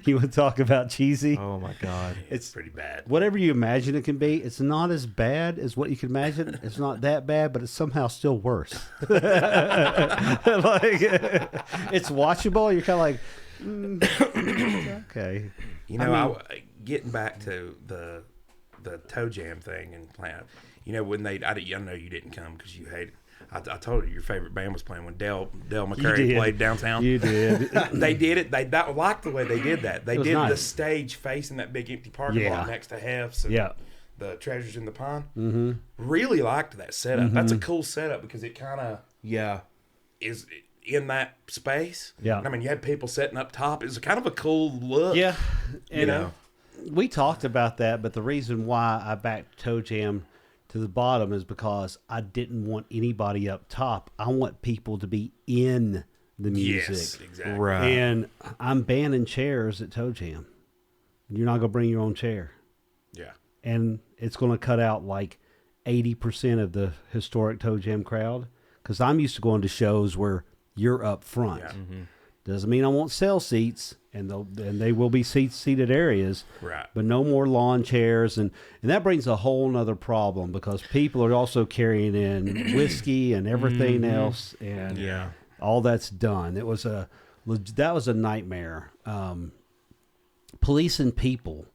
You want to talk about cheesy? Oh my god. It's pretty bad. Whatever you imagine it can be, it's not as bad as what you can imagine. It's not that bad, but it's somehow still worse. Like, it's watchable. You're kind of like, okay. You know, getting back to the toe jam thing and playing. When I know you didn't come because you hated. I told you your favorite band was playing when Del McCurry did. played downtown. You did. They did it. They liked the way they did that. They It was did the nice. stage facing that big empty parking Yeah. lot next to Hef's and Yeah. the Treasures in the Pine. Mm-hmm. Really liked that setup. That's a cool setup because it kind of Yeah. is in that space. Yeah. I mean, you had people sitting up top. It was kind of a cool look. Yeah, You know? we talked about that, but the reason why I backed Toe Jam to the bottom is because I didn't want anybody up top. I want people to be in the music. Yes, exactly. Right. And I'm banning chairs at Toe Jam. You're not going to bring your own chair. Yeah. And it's going to cut out like 80% of the historic Toe Jam crowd. Because I'm used to going to shows where you're up front. Yeah. Doesn't mean I won't sell seats, and they will be seated areas. Right. But no more lawn chairs, and that brings a whole nother problem because people are also carrying in whiskey and everything else, and Yeah. all that's done. That was a nightmare. Police and people,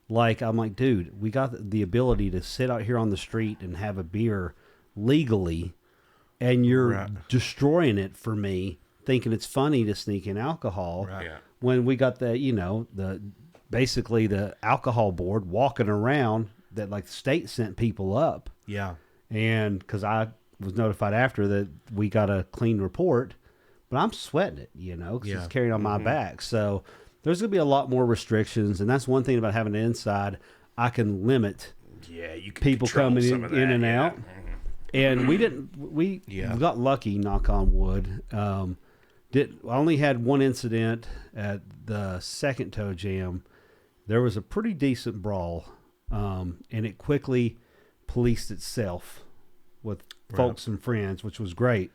like I'm like, dude, we got the ability to sit out here on the street and have a beer legally, and you're Right. destroying it for me, thinking it's funny to sneak in alcohol. Right. Yeah. When we got basically the alcohol board walking around that like the state sent people up, Yeah. and because I was notified after that we got a clean report, but I'm sweating it, because Yeah. it's carrying on my back. So there's going to be a lot more restrictions, and that's one thing about having it inside. I can limit Yeah. You can people control coming some of that, in and yeah. out. And we Yeah. got lucky, knock on wood. I only had one incident at the second Toe Jam. There was a pretty decent brawl, and it quickly policed itself with folks and friends, which was great.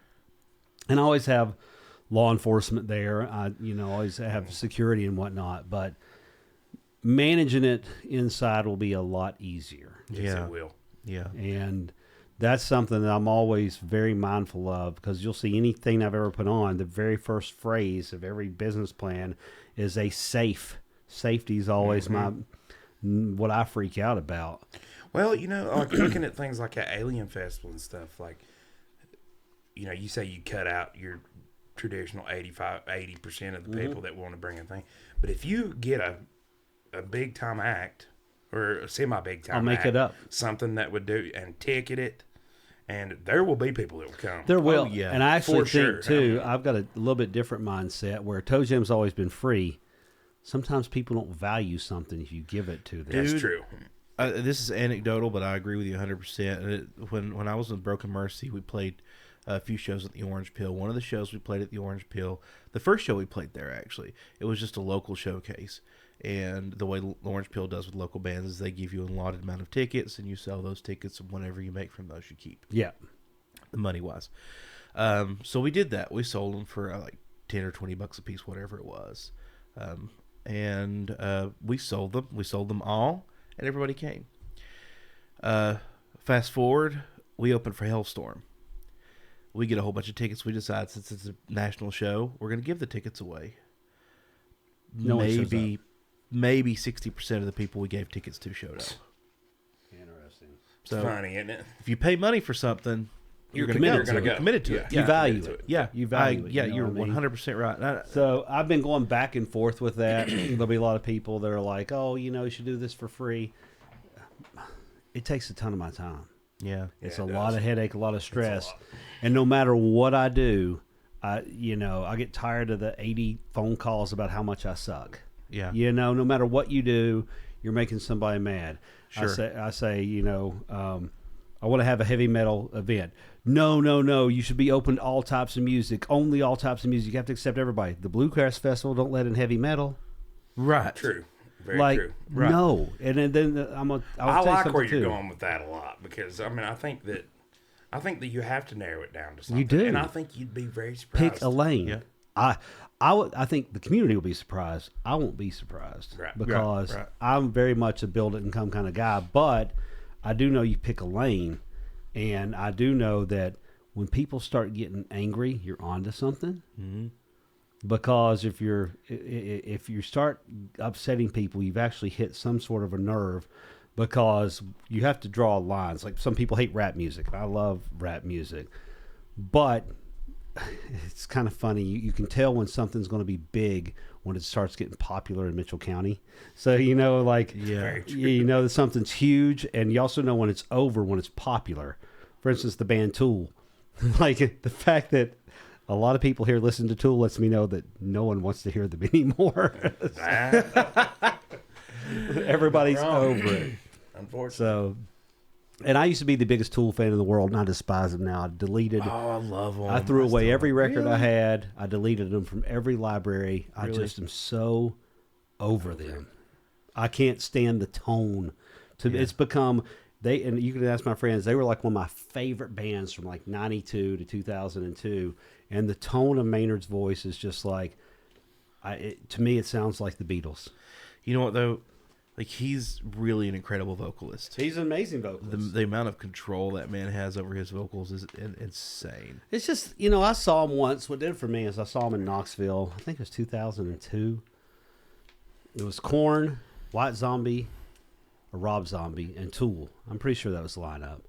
And I always have law enforcement there. I always have security and whatnot, but managing it inside will be a lot easier. Yes, Yeah. it will. Yeah. And that's something that I'm always very mindful of, because you'll see anything I've ever put on, the very first phrase of every business plan is a safe. Safety is always what I freak out about. Well, like looking at things like at Alien Festival and stuff, like, you say you cut out your traditional 80% of the people that want to bring a thing. But if you get a big time act or a semi big time I'll make it up. something that would do and ticket it, and there will be people that will come. There will. yeah, And I actually for think, sure. too, I've got a little bit different mindset where Toe Jam's always been free. Sometimes people don't value something if you give it to them. That's Dude. true. This is anecdotal, but I agree with you 100%. When I was with Broken Mercy, we played a few shows at the Orange Peel. One of the shows we played at the Orange Peel, the first show we played there, actually, it was just a local showcase. And the way Orange Peel does with local bands is they give you a allotted amount of tickets, and you sell those tickets, and whatever you make from those, you keep, Yeah. the money-wise. So we did that. We sold them for like 10 or 20 bucks a piece, whatever it was. And we sold them. We sold them all, and everybody came. Fast forward, we opened for Hellstorm. We get a whole bunch of tickets. We decide, since it's a national show, we're going to give the tickets away. No one shows Maybe 60% of the people we gave tickets to showed up. Interesting. So Funny, isn't it? if you pay money for something, you're You're committed committed to to it. You're committed to Yeah. it. You Yeah. value committed to it. it. Yeah, You value it. Yeah, you know you're what I mean? 100% right. So I've been going back and forth with that. There'll be a lot of people that are like, oh, you should do this for free. It takes a ton of my time. Yeah. It's Yeah, a it lot does. of headache, a lot of stress. lot. And no matter what I do, I get tired of the 80 phone calls about how much I suck. Yeah. No matter what you do, you're making somebody mad. Sure. I say, I want to have a heavy metal event. No. You should be open to all types of music. Only all types of music. You have to accept everybody. The Bluegrass Festival don't let in heavy metal. Right. True. Very like, true. Right. no. And then I I'll tell you like where something you're too. going with that a lot, because I think that you have to narrow it down to something. You do. And I think you'd be very surprised. Pick a lane. Yeah. I think the community will be surprised. I won't be surprised Right. because Right. I'm very much a build it and come kind of guy. But I do know you pick a lane, and I do know that when people start getting angry, you're onto something. Mm-hmm. Because if you start upsetting people, you've actually hit some sort of a nerve. Because you have to draw lines. Like, some people hate rap music, and I love rap music, but it's kind of funny. You can tell when something's going to be big when it starts getting popular in Mitchell County. So, like, Yeah. Very true. you know that something's huge, and you also know when it's over, when it's popular. For instance, the band Tool. Like, the fact that a lot of people here listen to Tool lets me know that no one wants to hear them anymore. Everybody's over it. Unfortunately. So, and I used to be the biggest Tool fan in the world, and I despise them now. I deleted. Oh, I love them. I threw away every record I Really? had. I deleted them from every library. I Really? just am so over them. I can't stand the tone. It's become and you can ask my friends. They were like one of my favorite bands from like '92 to 2002, and the tone of Maynard's voice is just like, to me, it sounds like the Beatles. You know what though? Like he's really an incredible vocalist. He's an amazing vocalist. The amount of control that man has over his vocals is insane. It's just, I saw him once. What did it for me is I saw him in Knoxville. I think it was 2002. It was Korn, White Zombie, or Rob Zombie, and Tool. I'm pretty sure that was the lineup.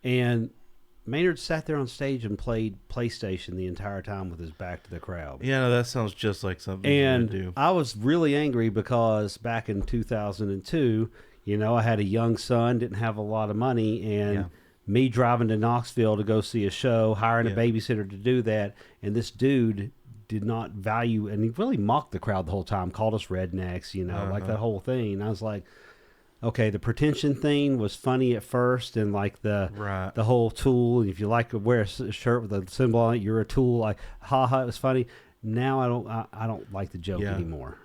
And Maynard sat there on stage and played PlayStation the entire time with his back to the crowd. Yeah, no, that sounds just like something you would And do. I was really angry because back in 2002, I had a young son, didn't have a lot of money, and Yeah. me driving to Knoxville to go see a show, hiring Yeah. a babysitter to do that, and this dude did not value, and he really mocked the crowd the whole time, called us rednecks, like that whole thing. And I was like, okay, the pretension thing was funny at first, and like the Right. the whole Tool. If you like to wear a shirt with a symbol on it, you're a Tool. Like, haha, it was funny. Now I don't like the joke Yeah. anymore,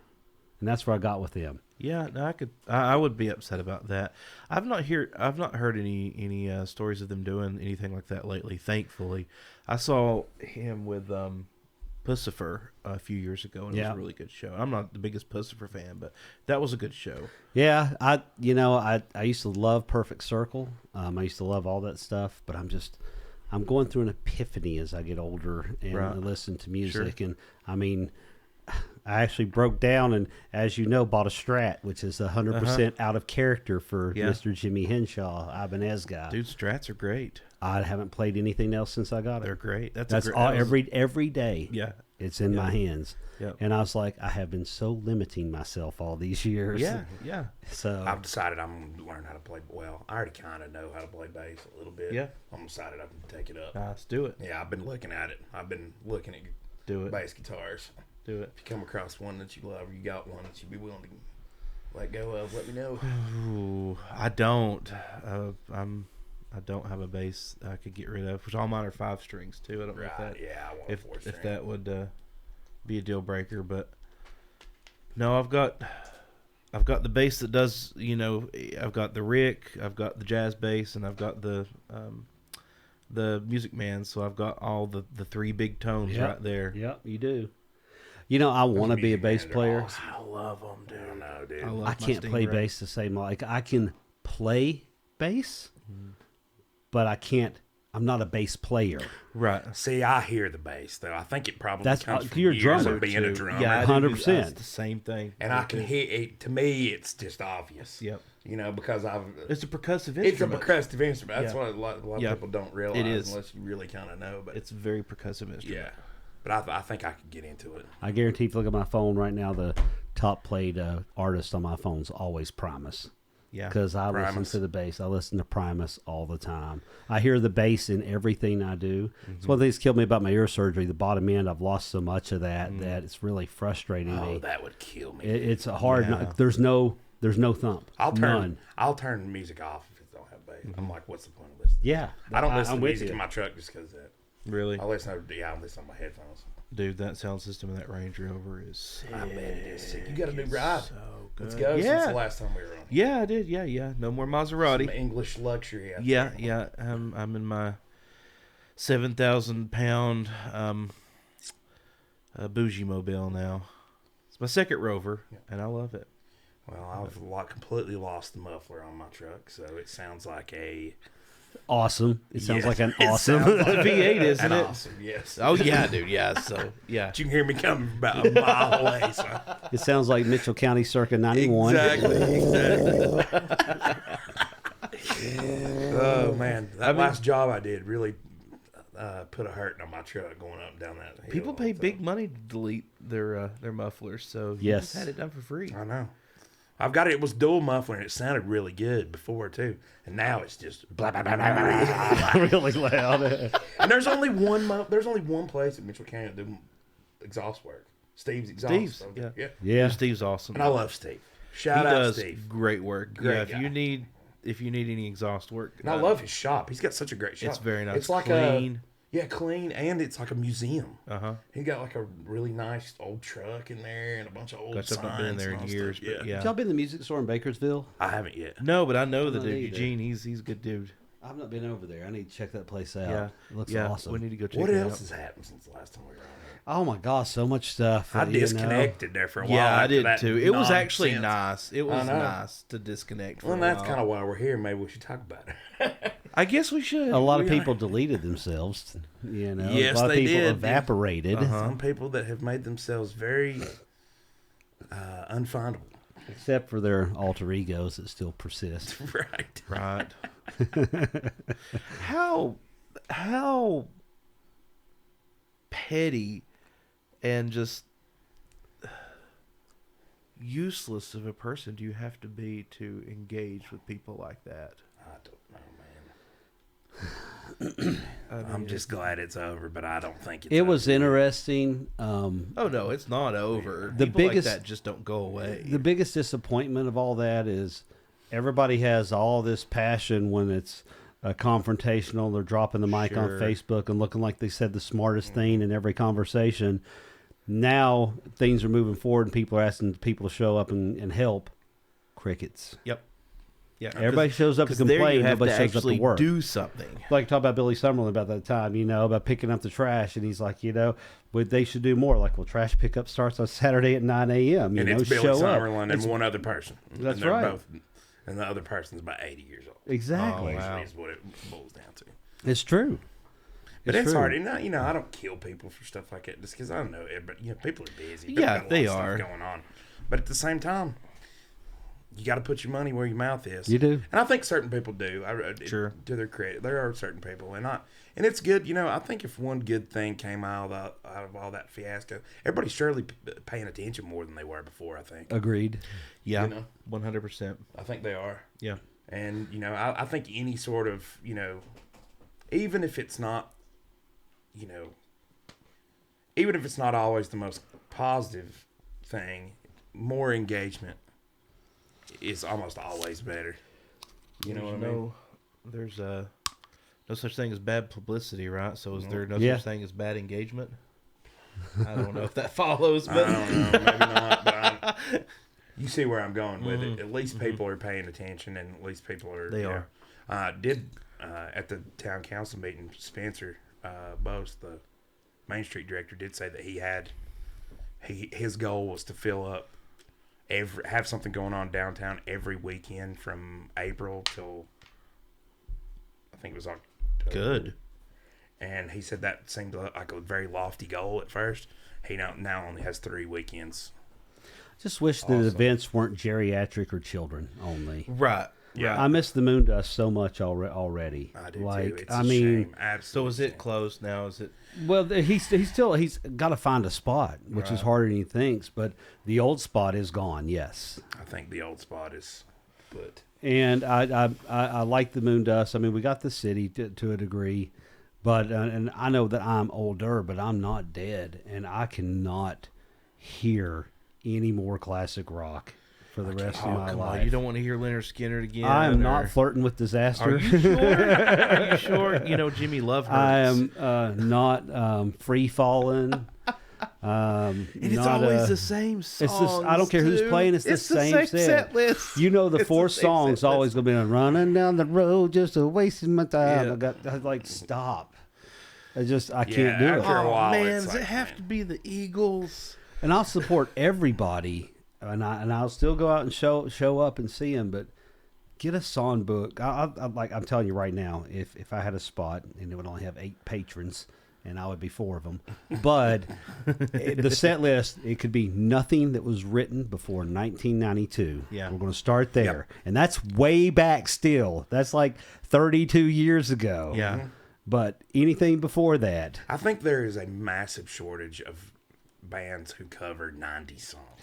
and that's where I got with him. Yeah, no, I would be upset about that. I've not heard any stories of them doing anything like that lately. Thankfully, I saw him with Pussifer a few years ago, and it was Yeah. a really good show. I'm not the biggest Pussifer fan, but that was a good show. Yeah, I used to love Perfect Circle. I used to love all that stuff, but I'm going through an epiphany as I get older and Right. listen to music. And I mean, I actually broke down and, as you know, bought a Strat, which is 100% out of character for Yeah. Mr. Jimmy Henshaw, Ibanez guy. Dude, Strats are great. I haven't played anything else since I got They're it. great. That's That's a great, all, that was- every day. Yeah, It's in my hands. yeah, And I was like, I have been so limiting myself all these years. yeah, yeah. So I've decided I'm going to learn how to play. Well, I already kind of know how to play bass a little bit. Yeah. I'm decided I'm going to take it up. Nice, do it, Yeah, I've been looking at it. I've been looking at do it, bass guitars. do it. If you come across one that you love, or you got one that you'd be willing to let go of, let me know. Ooh, I don't. I don't have a bass I could get rid of. Which all mine are 5 strings too. I don't know if Right? that Yeah, I want a if 4-string. that would be a deal breaker, but no, I've got the bass that does. I've got the Rick, I've got the jazz bass, and I've got the Music Man. So I've got all the 3 big tones Yep. right there. Yep, you do. I want to be a Music bass bands are player. awesome. I love them, dude. I don't know, dude. I love I my can't play Stingray. bass the same. Like, I can play bass, but I can't. I'm not a bass player. Right. See, I hear the bass though. I think it probably That's- comes from you're a years drummer, of being a drummer. Yeah, I do 100%. It's the same thing. And I can hear it. To me, it's just obvious. Yep. Because It's a percussive it's a instrument. percussive instrument. That's Yeah. what a lot Yeah. of people don't realize is. unless you really kind of know. But It's a very percussive instrument. yeah, but I think I could get into it. I guarantee if you look at my phone right now, the top played artist on my phone is always Primus. Yeah. Because I listen Primus. to the bass. I listen to Primus all the time. I hear the bass in everything I do. It's one of the things that killed me about my ear surgery. The bottom end, I've lost so much of that that it's really frustrating Oh, me. that would kill me. It's a hard. Yeah. There's no thump. I'll None. turn music off if it don't have bass. I'm like, what's the point of listening? Yeah, I don't listen I'm to with music you. in my truck just because that. Really? I listen on my headphones. Dude, that sound system in that Range Rover is sick. I bet it is sick. You got a new ride. So good. Let's go. Yeah. Since the last time we were on. Yeah, I did. Yeah. No more Maserati. Some English luxury. out Yeah, there. yeah. I'm in my 7,000-pound bougie mobile now. It's my second Rover, and I love it. Well, I've completely lost the muffler on my truck, so it sounds like a Awesome. It sounds Yeah, like an it awesome. sounds like It's a V8, isn't an it? awesome, yes. Oh yeah, dude. Yeah. So yeah. But you can hear me coming from about a mile away. So. It sounds like Mitchell County circa 91. Exactly. Oh man, that last job I did really put a hurting on my truck going up and down that hill. People pay big money to delete their mufflers, so you Yes. just had it done for free. I know. I've got it. It was dual muffler, and it sounded really good before too. And now it's just blah blah blah blah blah. Really loud. And there's only one place in Mitchell County that do exhaust work. Steve's exhaust. Steve's, Okay. yeah. Yeah. Steve's awesome. And I love Steve. He Shout out does Steve. great work. Great yeah, guy. if you need any exhaust work, And I love his shop. He's got such a great shop. It's very nice. It's like clean. clean, and it's like a museum. He got like a really nice old truck in there and a bunch of old Gosh, signs. I've not been in there and in all years, stuff. but yeah. Did y'all been to the music store in Bakersville? I haven't yet. No, but I know that Not either. Eugene. He's a good dude. I've not been over there. I need to check that place out. Yeah, It looks yeah. awesome. We need to go check What it else out. has happened since the last time we were on here? Oh my gosh, so much stuff. I you know. disconnected there for a while. Yeah, I after did that too. It was actually nonsense. nice. It was know. nice to disconnect. For Well, a that's while. kind of why we're here. Maybe we should talk about it. I guess we should. A lot of We are. people deleted themselves. You know, Yes, a lot of they people did. evaporated. Some people that have made themselves very unfindable. Except for their alter egos that still persist. Right. Right. how petty and just useless of a person do you have to be to engage with people like that? I don't know, man. I mean, I'm just glad it's over, but I don't think it's It over. was interesting. oh no, it's not over. The People biggest- like that just don't go away. The biggest disappointment of all that is everybody has all this passion when it's confrontational. They're dropping the mic on Sure. Facebook and looking like they said the smartest thing in every conversation. Now things are moving forward and people are asking people to show up and help. Crickets. Yep. Yeah. Everybody shows up to 'cause there complain. you have Nobody to shows up actually to work. do something. Like talk about Billy Summerlin about that time, about picking up the trash, and he's like, but they should do more. Like, well, trash pickup starts on Saturday at 9 a.m. And it's Billy show up. Summerlin and one other person. That's and they're right. Both, and the other person's about 80 years old. Exactly, Oh, wow. Is what it boils down to. it's true. But it's true. hard. And I don't kill people for stuff like that just because I don't know it. But people are busy. Yeah, Got a lot of they stuff are. going on. But at the same time, you got to put your money where your mouth is. You do. And I think certain people do. Sure. To their credit, there are certain people, and it's good. I think if one good thing came out of all that fiasco, everybody's surely paying attention more than they were before. I think. Agreed. Yeah. You know? 100%. I think they are. Yeah. And I think any sort of even if it's not, even if it's not always the most positive thing, more engagement is almost always better. You know what I mean? There's no such thing as bad publicity, right? So is there no Yeah. such thing as bad engagement? I don't know if that follows, I but don't know, maybe not, but you see where I'm going with it. At least people are paying attention, and at least people are. They are. At the town council meeting, Spencer Bose, the Main Street director, did say that his goal was to fill up have something going on downtown every weekend from April till I think it was October. good. And he said that seemed like a very lofty goal at first. He now only has 3 weekends. Just wish the Awesome. events weren't geriatric or children only. Right. Yeah. I miss the moon dust so much already. I do like, too. It's I a mean, shame. So Absolutely. is it closed now? Is it? well, he's got to find a spot, which is harder than he thinks. But the old spot is gone. Yes. I think the old spot is put. And I like the moon dust. I mean, we got the city to a degree, but and I know that I'm older, but I'm not dead, and I cannot hear any more classic rock for the rest of my Come life. on, you don't want to hear Leonard Skinner again. I am or- not flirting with Are disaster. you sure? Are you sure? Jimmy Love hurts. I am not free falling. And it's not, always the same songs. It's just I don't care who's too. playing. It's the same set. list. You know the It's four the same songs set always list. gonna be running down the road, just a wasting my time. Yeah. I like stop. I can't Yeah, do it. after a Oh while, man, it's does like, it have man. to be the Eagles? And I'll support everybody, and I'll still go out and show up and see them. But get a songbook. I'm telling you right now, if I had a spot and it would only have 8 patrons, and I would be 4 of them. But the set list, it could be nothing that was written before 1992. Yeah. We're going to start there, and that's way back still. That's like 32 years ago. Yeah. But anything before that, I think there is a massive shortage of bands who cover 90s songs.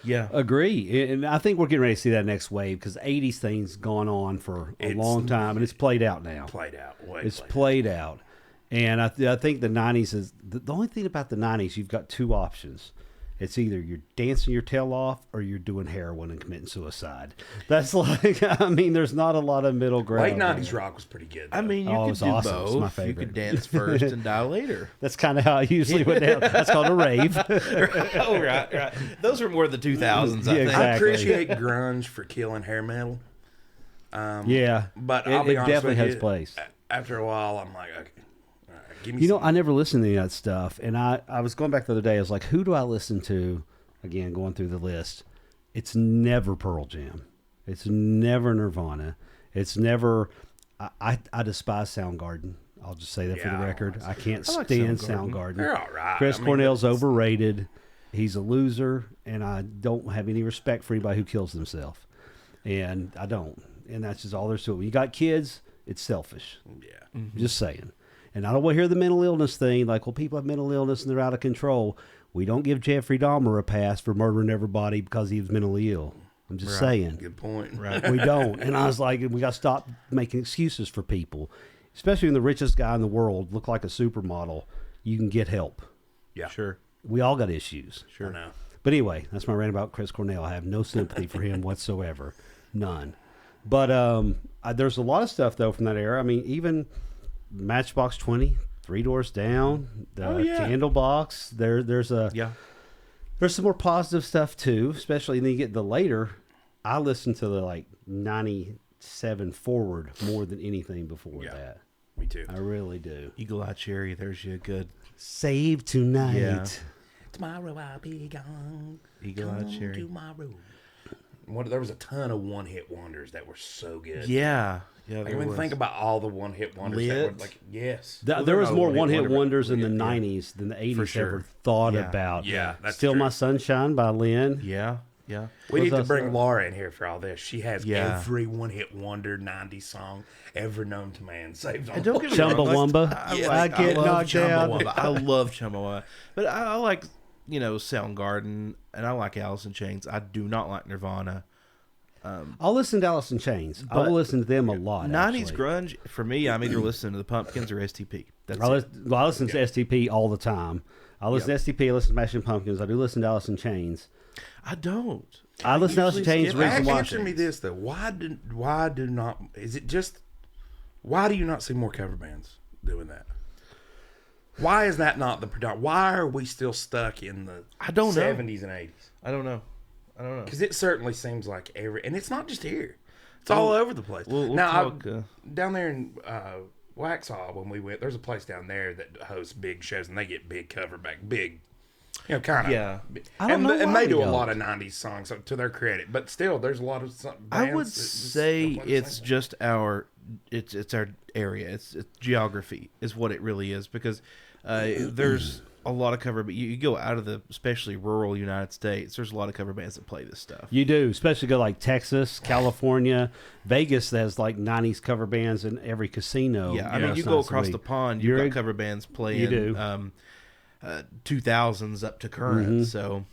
Yeah. Agree. And I think we're getting ready to see that next wave because 80s thing's gone on for a long time and it's played out now. Played out. It's played out. And I think the 90s is the only thing about the 90s, you've got two options. It's either you're dancing your tail off or you're doing heroin and committing suicide. That's like, I mean, there's not a lot of middle ground. Late 90s rock was pretty good. I though. mean, you Oh, it could was do awesome. It was my both. You favorite. could dance first and die later. That's kind of how it usually went down. That's called a rave. Oh, right. Those were more the 2000s, I Yeah, think. I exactly. appreciate grunge for killing hair metal. Yeah. But it, I'll be it honest definitely with has you, its place. After a while, I'm like, okay, all right, give me You know, some. I never listened to any of that stuff. And I was going back the other day. I was like, who do I listen to? Again, going through the list. It's never Pearl Jam. It's never Nirvana. It's never. I despise Soundgarden. I'll just say that for Yeah, the I record. like I can't I like stand Soundgarden. Soundgarden. They're all right. Chris I mean, Cornell's it's- overrated. He's a loser, and I don't have any respect for anybody who kills themselves. And I don't. And that's just all there's to it. When you got kids, it's selfish. Yeah. Just saying. And I don't want to hear the mental illness thing, like, well, people have mental illness and they're out of control. We don't give Jeffrey Dahmer a pass for murdering everybody because he was mentally ill. I'm just saying. Good point. Right. We don't. And I was like, we got to stop making excuses for people, especially when the richest guy in the world look like a supermodel. You can get help. Yeah. Sure. We all got issues. I know. But anyway, that's my rant about Chris Cornell. I have no sympathy for him whatsoever. None. But there's a lot of stuff, though, from that era. I mean, even Matchbox 20, Three Doors Down, the Candlebox. There's some more positive stuff, too, especially when you get the later. I listen to the, like, 97 forward more than anything before Yeah. that. Me too. I really do. Eagle Eye Cherry, there's you a good Save tonight. Yeah. Tomorrow I'll be gone. Eagle Eye Cherry. Tomorrow. There was a ton of one-hit wonders that were so good. Yeah. Yeah, Like, there I mean, was. think about all the one-hit wonders that Lit. were like, yes. There They're was not a more one-hit one-hit wonder, but wonders in the yeah. 90s than the 80s For sure. ever thought Yeah. about. Yeah, that's Still true. My Sunshine by Lynn. Yeah. Yeah. We What need to was bring that? Laura in here for all this. She has Yeah. every one-hit wonder 90s song ever known to man. Saved on And don't get me wrong, Chumbawamba. like, I get love knocked out. Chumbawamba. I love Chumbawamba. But I like, Soundgarden, and I like Alice in Chains. I do not like Nirvana. I'll listen to Alice in Chains. I will But listen to them a lot. 90s actually. grunge, for me, I'm either listening to the Pumpkins or STP. That's I it. listen to STP all the time. I listen to STP, I listen to Smashing Pumpkins. I do listen to Alice in Chains. I don't. I listen to Alice in usually Chains skip reason why. Answer me this though: why do not? Is it just? Why do you not see more cover bands doing that? Why is that not the predominant? Why are we still stuck in the I don't know. 70s and 80s? I don't know. Because it certainly seems like and it's not just here; it's all over the place. We'll now, talk, down there in Waxhaw, when we went, there's a place down there that hosts big shows, and they get big cover back, big, kind of. Yeah. I don't know and why they we do a don't. lot of 90s songs to their credit, but still, there's a lot of I would bands that just say don't play the it's same. just our area. It's geography is what it really is, because there's a lot of cover. But you go out of the especially rural United States, there's a lot of cover bands that play this stuff. You do, especially go like Texas, California, Vegas has like 90s cover bands in every casino. Yeah, I mean, you most go nights a across week. the pond, You're- you've got cover bands playing. You do. 2000s up to current. So,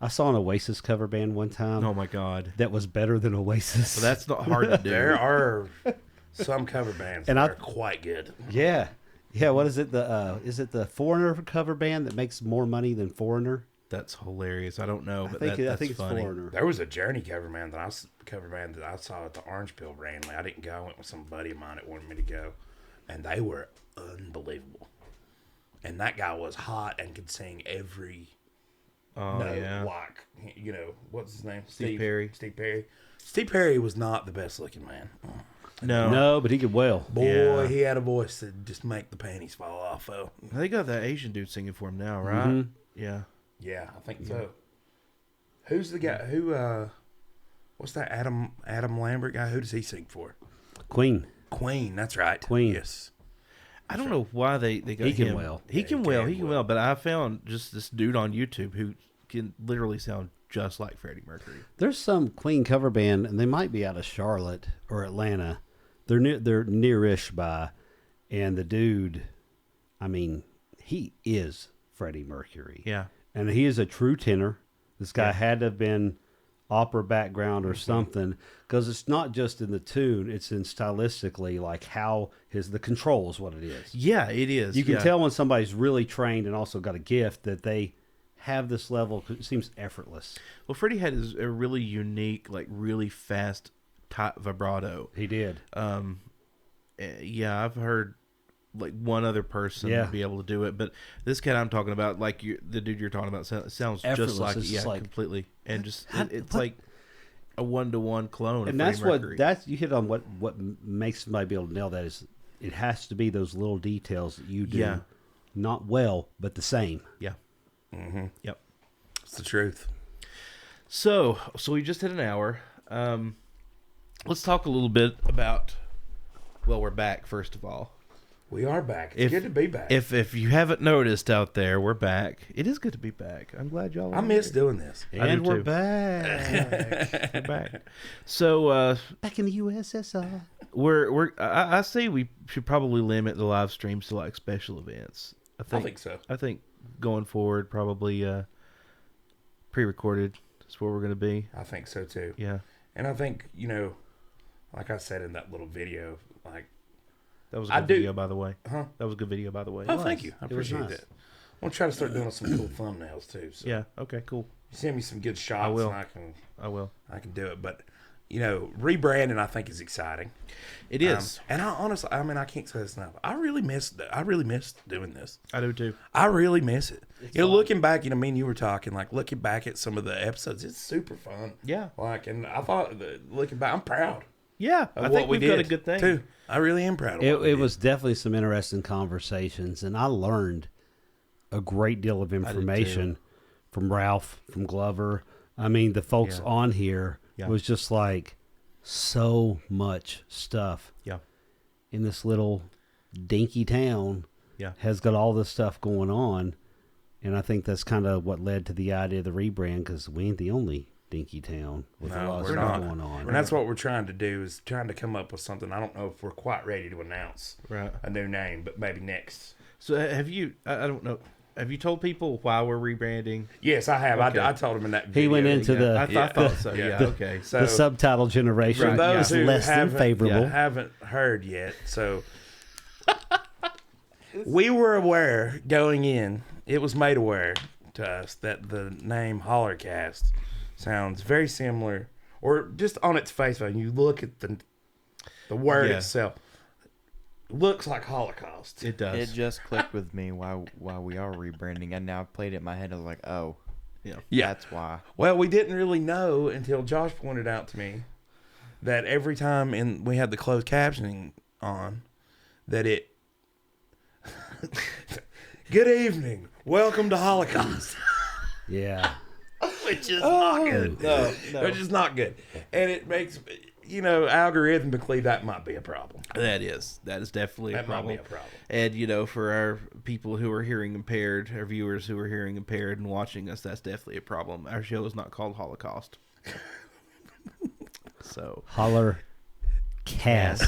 I saw an Oasis cover band one time oh my God, that was better than Oasis. so that's not hard to do. There are some cover bands And that I- are quite good. yeah. Yeah, what is it? Is it the Foreigner cover band that makes more money than Foreigner? That's hilarious. I don't know, but I that's think it's funny. Foreigner. There was a Journey cover band that I saw at the Orange Peel randomly. I didn't go. I went with some buddy of mine that wanted me to go, and they were unbelievable. And that guy was hot and could sing every Oh note. yeah, Like, what's his name? Steve Perry. Steve Perry. Steve Perry was not the best looking man. no, No, but he could well. Boy, Yeah. he had a voice that just make the panties fall off. Oh, They got that Asian dude singing for him now, right? Mhm. Yeah. yeah, I think so. Who's the guy? What's that Adam Lambert guy? Who does he sing for? Queen. Queen. That's right. Queen. Yes. I don't know why they got He can him. well. He Yeah, can he well. can He can well. well. But I found just this dude on YouTube who can literally sound just like Freddie Mercury. There's some Queen cover band, and they might be out of Charlotte or Atlanta. They're nearish by, and the dude, I mean, he is Freddie Mercury. Yeah. And he is a true tenor. This guy Yeah. had to have been opera background or something, because it's not just in the tune; it's in stylistically, like how the control is what it is. Yeah, it is. You can yeah. tell when somebody's really trained and also got a gift that they have this level. 'Cause it seems effortless. Well, Freddie had a really unique, like really fast, tight vibrato. He did. Yeah, I've heard like one other person Yeah. be able to do it, but this kid I'm talking about, like the dude you're talking about, sounds Effortless. just like It's just like- completely, and just How- it's what- like a 1-to-1 clone. And of that's Freddie what Mercury. you hit on. What makes somebody be able to nail that is it has to be those little details that you do, Yeah. not well, but the same. Yeah. Yep. It's the truth. So we just hit an hour. Let's talk a little bit about. Well, we're back. First of all, We are back. It's good to be back. If you haven't noticed out there, we're back. It is good to be back. I'm glad y'all. I are miss here. doing this. I do And we're too. back. We're back. So Back in the USSR. I say we should probably limit the live streams to like special events. I think so. I think going forward, probably pre-recorded is where we're going to be. I think so too. Yeah, And I think, like I said in that little video, like, that was a I good do- video, by the way. huh? That was a good video, by the way. Oh, thank you. I It was appreciate nice. that. I'm going to try to start doing some cool thumbnails too. So Yeah. Okay. Cool. you send me some good shots will. and I will. I can do it. But, rebranding I think is exciting. It is. And I honestly, I can't say this enough. I really miss doing this. I do too. I really miss it. Looking back, me and you were talking, like looking back at some of the episodes, it's super fun. Yeah. Like, and I thought, looking back, I'm proud Yeah. of I what think we we've did got a good thing. too. I really am proud of what we It did. was definitely some interesting conversations, and I learned a great deal of information from Ralph, from Glover. I mean, the folks Yeah. on here Yeah. was just like so much stuff Yeah. in this little dinky town. Yeah. Has got all this stuff going on, and I think that's kind of what led to the idea of the rebrand, because we ain't the only dinky town with a No, lot of we're stuff not. going on. And that's what we're trying to do, is trying to come up with something. I don't know if we're quite ready to announce Right. a new name, but maybe next. So have you? I don't know. Have you told people why we're rebranding? Yes, I have. Okay. I told him in that video. He went into the I thought so. Yeah. Okay. So the subtitle generation for those is who less than haven't, favorable. haven't heard yet, so we were aware going in. It was made aware to us that the name Hollercast sounds very similar, or just on its face value. You look at the word Yeah. itself, looks like Holocaust. It does. It just clicked with me why we are rebranding, and now I've played it in my head. I was like, oh, Yeah. that's why. Well, we didn't really know until Josh pointed out to me that every time we had the closed captioning on, that it. Good evening. Welcome to Holocaust. Yeah. Which is not good. no. Which is not good. And it makes, algorithmically, that might be a problem. That is definitely a That might problem. be a problem. And for our people who are hearing impaired, our viewers who are hearing impaired and watching us, that's definitely a problem. Our show is not called Holocaust. So, Holler cast.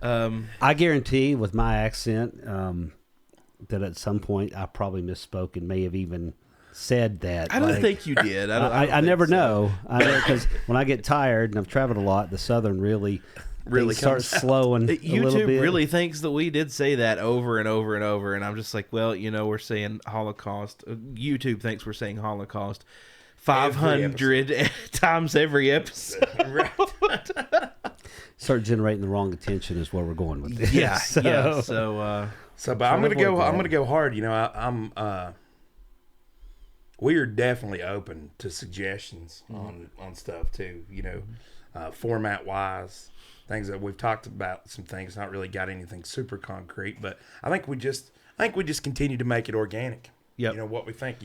I guarantee with my accent that at some point I probably misspoke and may have even said that. I don't like, think you did. don't I think never so. know. Because when I get tired and I've traveled a lot, the Southern really starts slowing a little YouTube bit. really thinks that we did say that over and over and over, and I'm just like, well, we're saying Holocaust. YouTube thinks we're saying Holocaust 500 times every episode. Start generating the wrong attention is where we're going with this. Yeah, So- yeah. So, But I'm gonna avoid go. that. I'm gonna go hard. We are definitely open to suggestions on stuff too. Format wise, things that we've talked about. Some things, not really got anything super concrete, but I think we just continue to make it organic. Yep. What we think.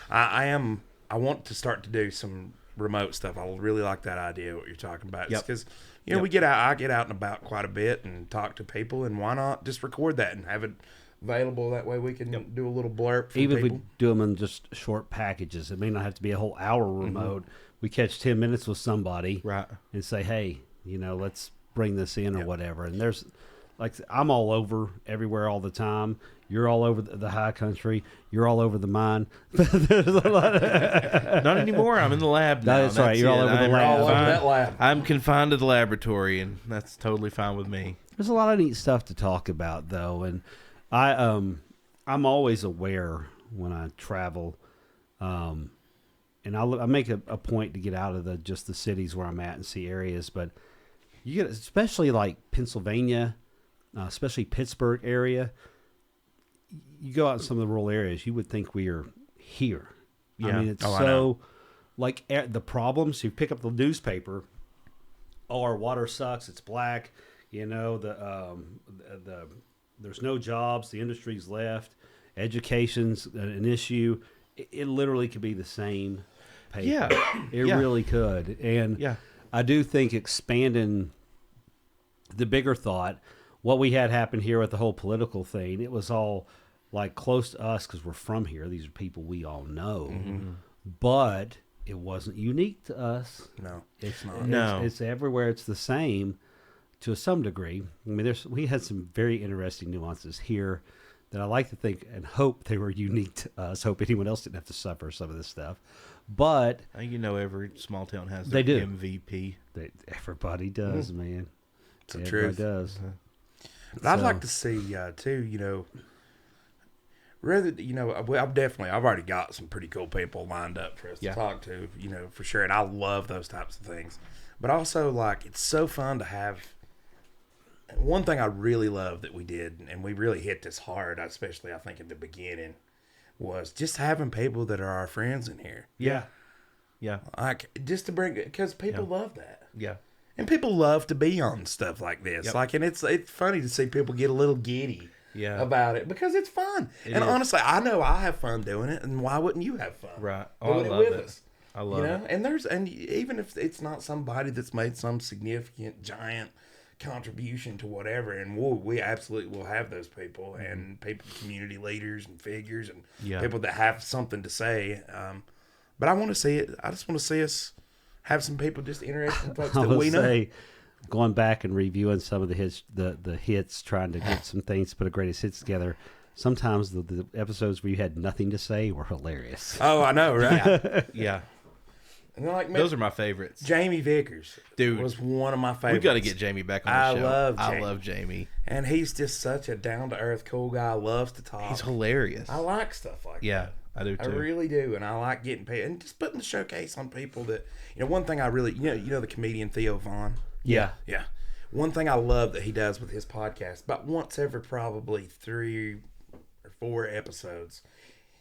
I want to start to do some remote stuff. I really like that idea. What you're talking about. Yep. Because Yep. we get out. I get out and about quite a bit and talk to people. And why not just record that and have it available? That way we can do a little blurb for Even if people. we do them in just short packages, it may not have to be a whole hour remote. We catch 10 minutes with somebody right. and say, hey, let's bring this in or whatever. And there's, like, I'm all over everywhere all the time. You're all over the high country. You're all over the mine. There's a lot of, Not anymore. I'm in the lab now. That's right. You're all over the I'm lab. All over confined- that lab. I'm confined to the laboratory, and that's totally fine with me. there's a lot of neat stuff to talk about, though, and I'm always aware when I travel, and I make a point to get out of just the cities where I'm at and see areas, but you get especially like Pennsylvania, especially Pittsburgh area. You go out in some of the rural areas, you would think we are here. I Yeah. mean, it's I know. like the problems. You pick up the newspaper. Oh, our water sucks. It's black. You know there's no jobs. The industry's left. Education's an issue. It literally could be the same paper. Yeah. It Yeah. really could. And Yeah. I do think expanding the bigger thought, what we had happen here with the whole political thing, it was all like close to us because we're from here. These are people we all know, but it wasn't unique to us. No, It's not. No. It's everywhere. It's the same to some degree. I mean, we had some very interesting nuances here that I like to think and hope they were unique to us. Hope anyone else didn't have to suffer some of this stuff, but I think every small town has They their do. MVP. everybody does, man. It's the Everybody truth. does. But I'd So- like to see too. Rather, I've already got some pretty cool people lined up for us Yeah. to talk to. For sure, and I love those types of things. But also, like, it's so fun to have. One thing I really love that we did, and we really hit this hard, especially I think at the beginning, was just having people that are our friends in here. Yeah. Yeah. Like, just to bring, because people Yeah. love that. Yeah. And people love to be on stuff like this. Yep. Like, and it's funny to see people get a little giddy Yeah. about it because it's fun. It and is. honestly, I know I have fun doing it, and why wouldn't you have fun? Right. Oh, Doing I it love with it. us. I love it. And even if it's not somebody that's made some significant giant contribution to whatever, and we absolutely will have those people and people, community leaders and figures and Yeah. people that have something to say. But I want to see it. I just want to see us have some people just interesting folks I that would we know. say, going back and reviewing some of the hits, trying to get some things, put a greatest hits together. Sometimes the episodes where you had nothing to say were hilarious. Oh, I know, right? Yeah. And then, like, Those are my favorites. Jamie Vickers, Dude, was one of my favorites. We've got to get Jamie back on the I show. love I Jamie. love Jamie. And he's just such a down to earth, cool guy. Loves to talk. He's hilarious. I like stuff like Yeah, that. I do I too. really do, and I like getting paid and just putting the showcase on people that one thing I really the comedian Theo Vaughn. Yeah. Yeah, one thing I love that he does with his podcast, about once every probably 3 or 4 episodes,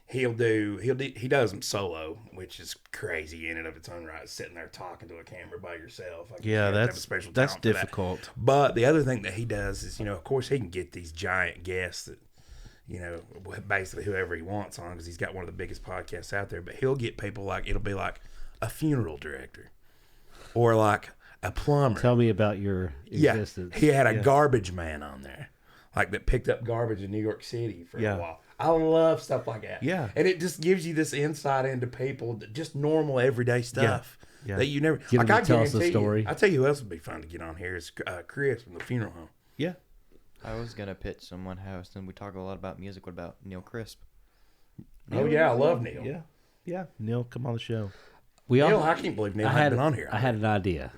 he does them solo, which is crazy in and of its own right. Sitting there talking to a camera by yourself. Like, you Yeah, have to have a that's special that's talent for that. difficult. But the other thing that he does is, of course, he can get these giant guests that, basically whoever he wants on because he's got one of the biggest podcasts out there. But he'll get people like, it'll be like a funeral director or like a plumber. Tell me about your Yeah, existence. he had a Yeah. garbage man on there, like that picked up garbage in New York City for Yeah. a while. I love stuff like that. Yeah. and it just gives you this insight into people, that just normal everyday stuff Yeah. that you never. Get him Like to I tell us a guarantee story. you, I tell you who else would be fun to get on here is Chris from the funeral home. Yeah. I was gonna pitch someone house, and we talk a lot about music. What about Neil Crisp? Oh yeah, I love Neil. Yeah. Yeah. Neil, come on the show. We Neil, all, I can't believe Neil I hadn't had been on here. I had an idea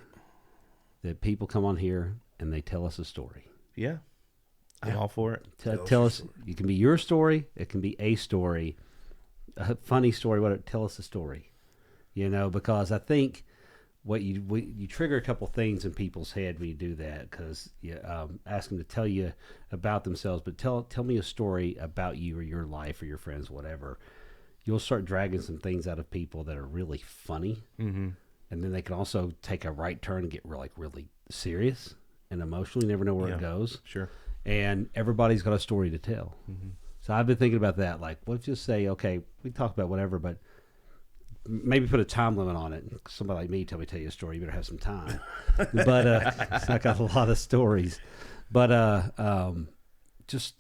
that people come on here and they tell us a story. Yeah. I'm all for it. Tell us. You can be your story. It can be a story, a funny story. Tell us a story. Because I think what you trigger a couple things in people's head when you do that. Because you ask them to tell you about themselves, but tell me a story about you or your life or your friends, whatever. You'll start dragging some things out of people that are really funny, Mm-hmm. and then they can also take a right turn and get really serious and emotional. You never know where Yeah. it goes. Sure. And everybody's got a story to tell. Mm-hmm. So I've been thinking about that. Like, let's just say, okay, we talk about whatever, but maybe put a time limit on it. Somebody like me tell you a story. You better have some time. But I got a lot of stories. But just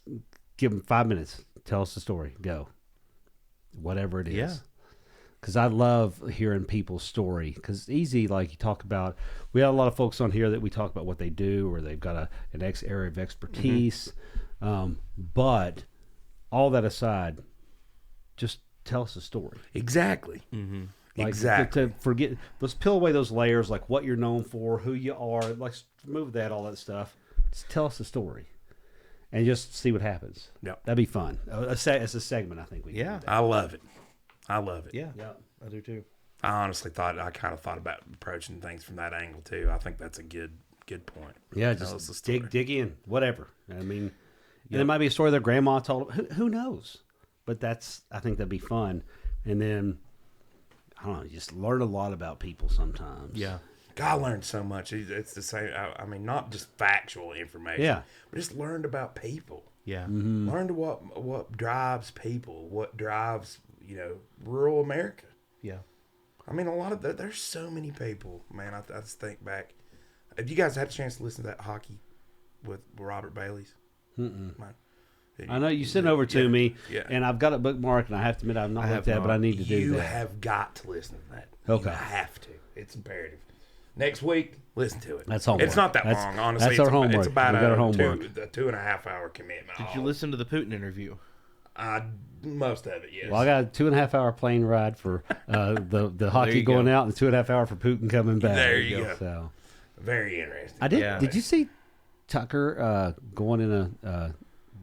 give them 5 minutes. Tell us the story. Go. Whatever it is. Yeah. Because I love hearing people's story. Because it's easy, like you talk about, we have a lot of folks on here that we talk about what they do or they've got an area of expertise. But all that aside, just tell us a story. Exactly. Mm-hmm. Like, Exactly. To forget, let's peel away those layers, like what you're known for, who you are. Let's remove that, all that stuff. Just tell us a story, and just see what happens. Yep. That'd be fun. It's a segment, I think. We can Yeah. do that. I love it. I love it. Yeah, Yeah. I do too. I honestly I kind of thought about approaching things from that angle too. I think that's a good point. Yeah, Tell us the just story. dig in, whatever. I mean, and it might be a story their grandma told them. Who knows? But I think that'd be fun. And then, I don't know, you just learn a lot about people sometimes. Yeah. God, I learned so much. It's the same. I mean, not just factual information. Yeah. But just learned about people. Yeah. Learned what drives people. What drives rural America. Yeah. I mean, a lot of there's so many people, man. I just think back. Have you guys had a chance to listen to that hockey with Robert Bailey's? Man, I know you sent it over to me, yeah. and I've got it bookmarked, and I have to admit I've not I looked have at it, but not. I need to do You that. have got to listen to that. Okay. You have to. It's imperative. Next week, listen to it. That's homework. It's not that That's- long, honestly. that's our homework. It's about We got our a homework. 2.5 hour commitment. Did you listen to the Putin interview? Most of it, yes. Well, I got a 2.5 hour plane ride for the hockey you going go. out, and a 2.5 hour for Putin coming back. There you go. So Very interesting. I did. Yeah. Did you see Tucker going in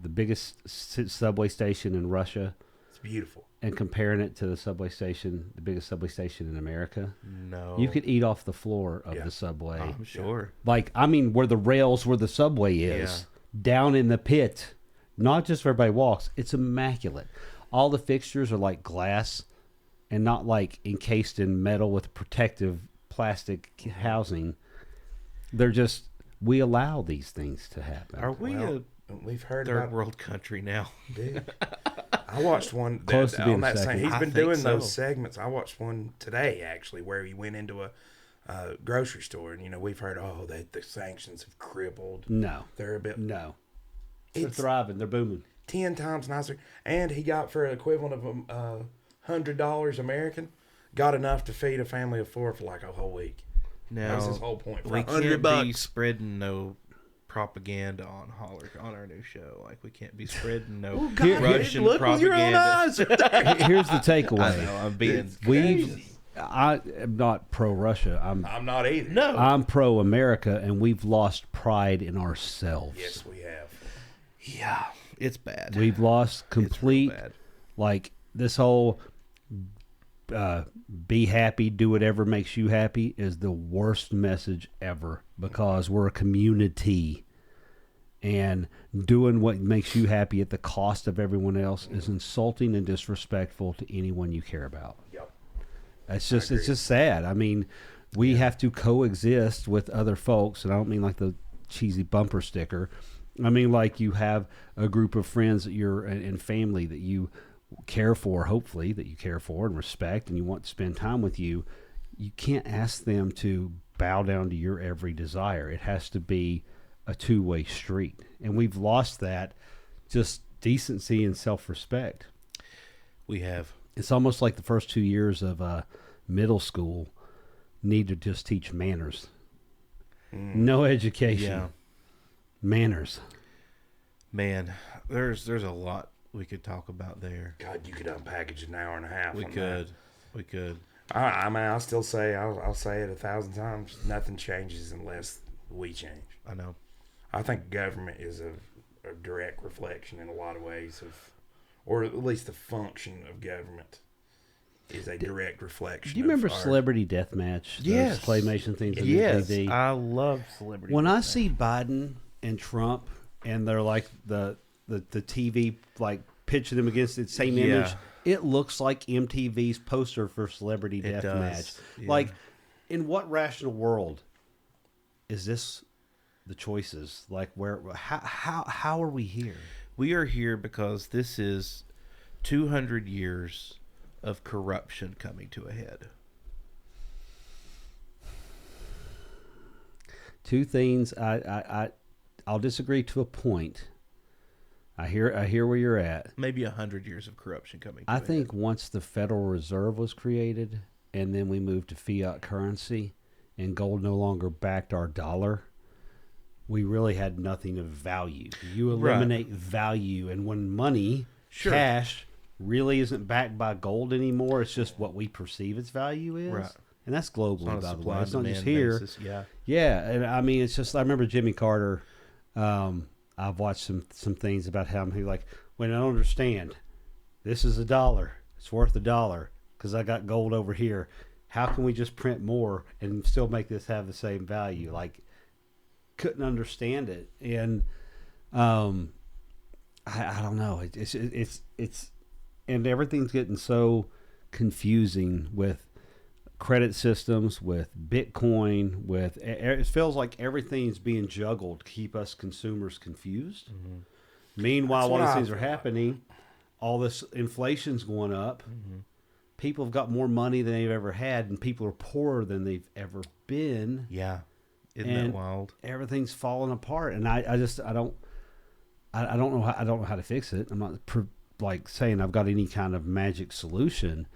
the biggest subway station in Russia It's beautiful. and comparing it to the biggest subway station in America? No. You could eat off the floor of Yeah. the subway. I'm sure. Like, I mean, where the rails where the subway is, down in the pit, not just where everybody walks. It's immaculate. All the fixtures are like glass and not like encased in metal with protective plastic housing. They're just, we allow these things to happen. Are we Well, a we've heard third about world country now? Dude, I watched one Close to being on that second. same. He's I been think doing so. those segments. I watched one today actually where he went into a grocery store, and we've heard, the sanctions have crippled. No. They're a bit No. They're It's- thriving. They're booming. 10 times nicer, and he got for an equivalent of $100 American, got enough to feed a family of 4 for like a whole week. That was his Now whole point. For we $100 can't be bucks. spreading no propaganda on our new show. Like we can't be spreading no Oh, God, Russian look with your own propaganda. eyes. Here's the takeaway. I know. I'm being. I am not pro Russia. I'm not either. No. I'm pro America, and we've lost pride in ourselves. Yes, we have. Yeah, it's bad. We've lost It's real complete, bad. like this whole be happy, do whatever makes you happy is the worst message ever, because we're a community, and doing what makes you happy at the cost of everyone else is insulting and disrespectful to anyone you care about. Yep. It's just sad. I mean, we have to coexist with other folks, and I don't mean like the cheesy bumper sticker. I mean, like, you have a group of friends that you're and family that you care for, hopefully that you care for and respect, and you want to spend time with you. You can't ask them to bow down to your every desire. It has to be a two-way street, and we've lost that just decency and self-respect. We have. It's almost like the first 2 years of middle school need to just teach manners. No education. Yeah. Manners. Man, there's a lot we could talk about there. God, you could unpackage an hour and a half. We on could. We could. that. I mean, I'll still say, I'll say it 1,000 times. Nothing changes unless we change. I know. I think government is a direct reflection in a lot of ways of, or at least the function of government is a direct reflection. Do you remember of our, Celebrity Deathmatch? Yes. Those claymation things on Yes, TV? I love celebrity. When I deathmatch. see Biden and Trump, and they're like the TV like pitching them against the same Yeah. image, it looks like MTV's poster for Celebrity It Deathmatch. does, yeah. Like, in what rational world is this? The choices, like, how are we here? We are here because this is 200 years of corruption coming to a head. Two things I'll disagree to a point. I hear where you're at. Maybe 100 years of corruption coming to I a think head. once the Federal Reserve was created, and then we moved to fiat currency, and gold no longer backed our dollar, we really had nothing of value. You Right. eliminate value, and when money Sure. cash really isn't backed by gold anymore. It's just what we perceive its value is. Right. And that's It's globally, not a by the supply way. It's not demand just here. basis. Yeah. Yeah, and I mean, it's just I remember Jimmy Carter. I've watched some things about how he like when I don't understand. This is $1. It's worth $1 because I got gold over here. How can we just print more and still make this have the same value? Like, couldn't understand it, and I don't know. It's and everything's getting so confusing with credit systems, with Bitcoin, with it feels like everything's being juggled to keep us consumers confused. Mm-hmm. Meanwhile, That's while what these I things are feel like. happening, all this inflation's going up. Mm-hmm. People have got more money than they've ever had, and people are poorer than they've ever been. Yeah. Isn't And that wild? Everything's falling apart, and I don't know how to fix it. I'm not like saying I've got any kind of magic solution,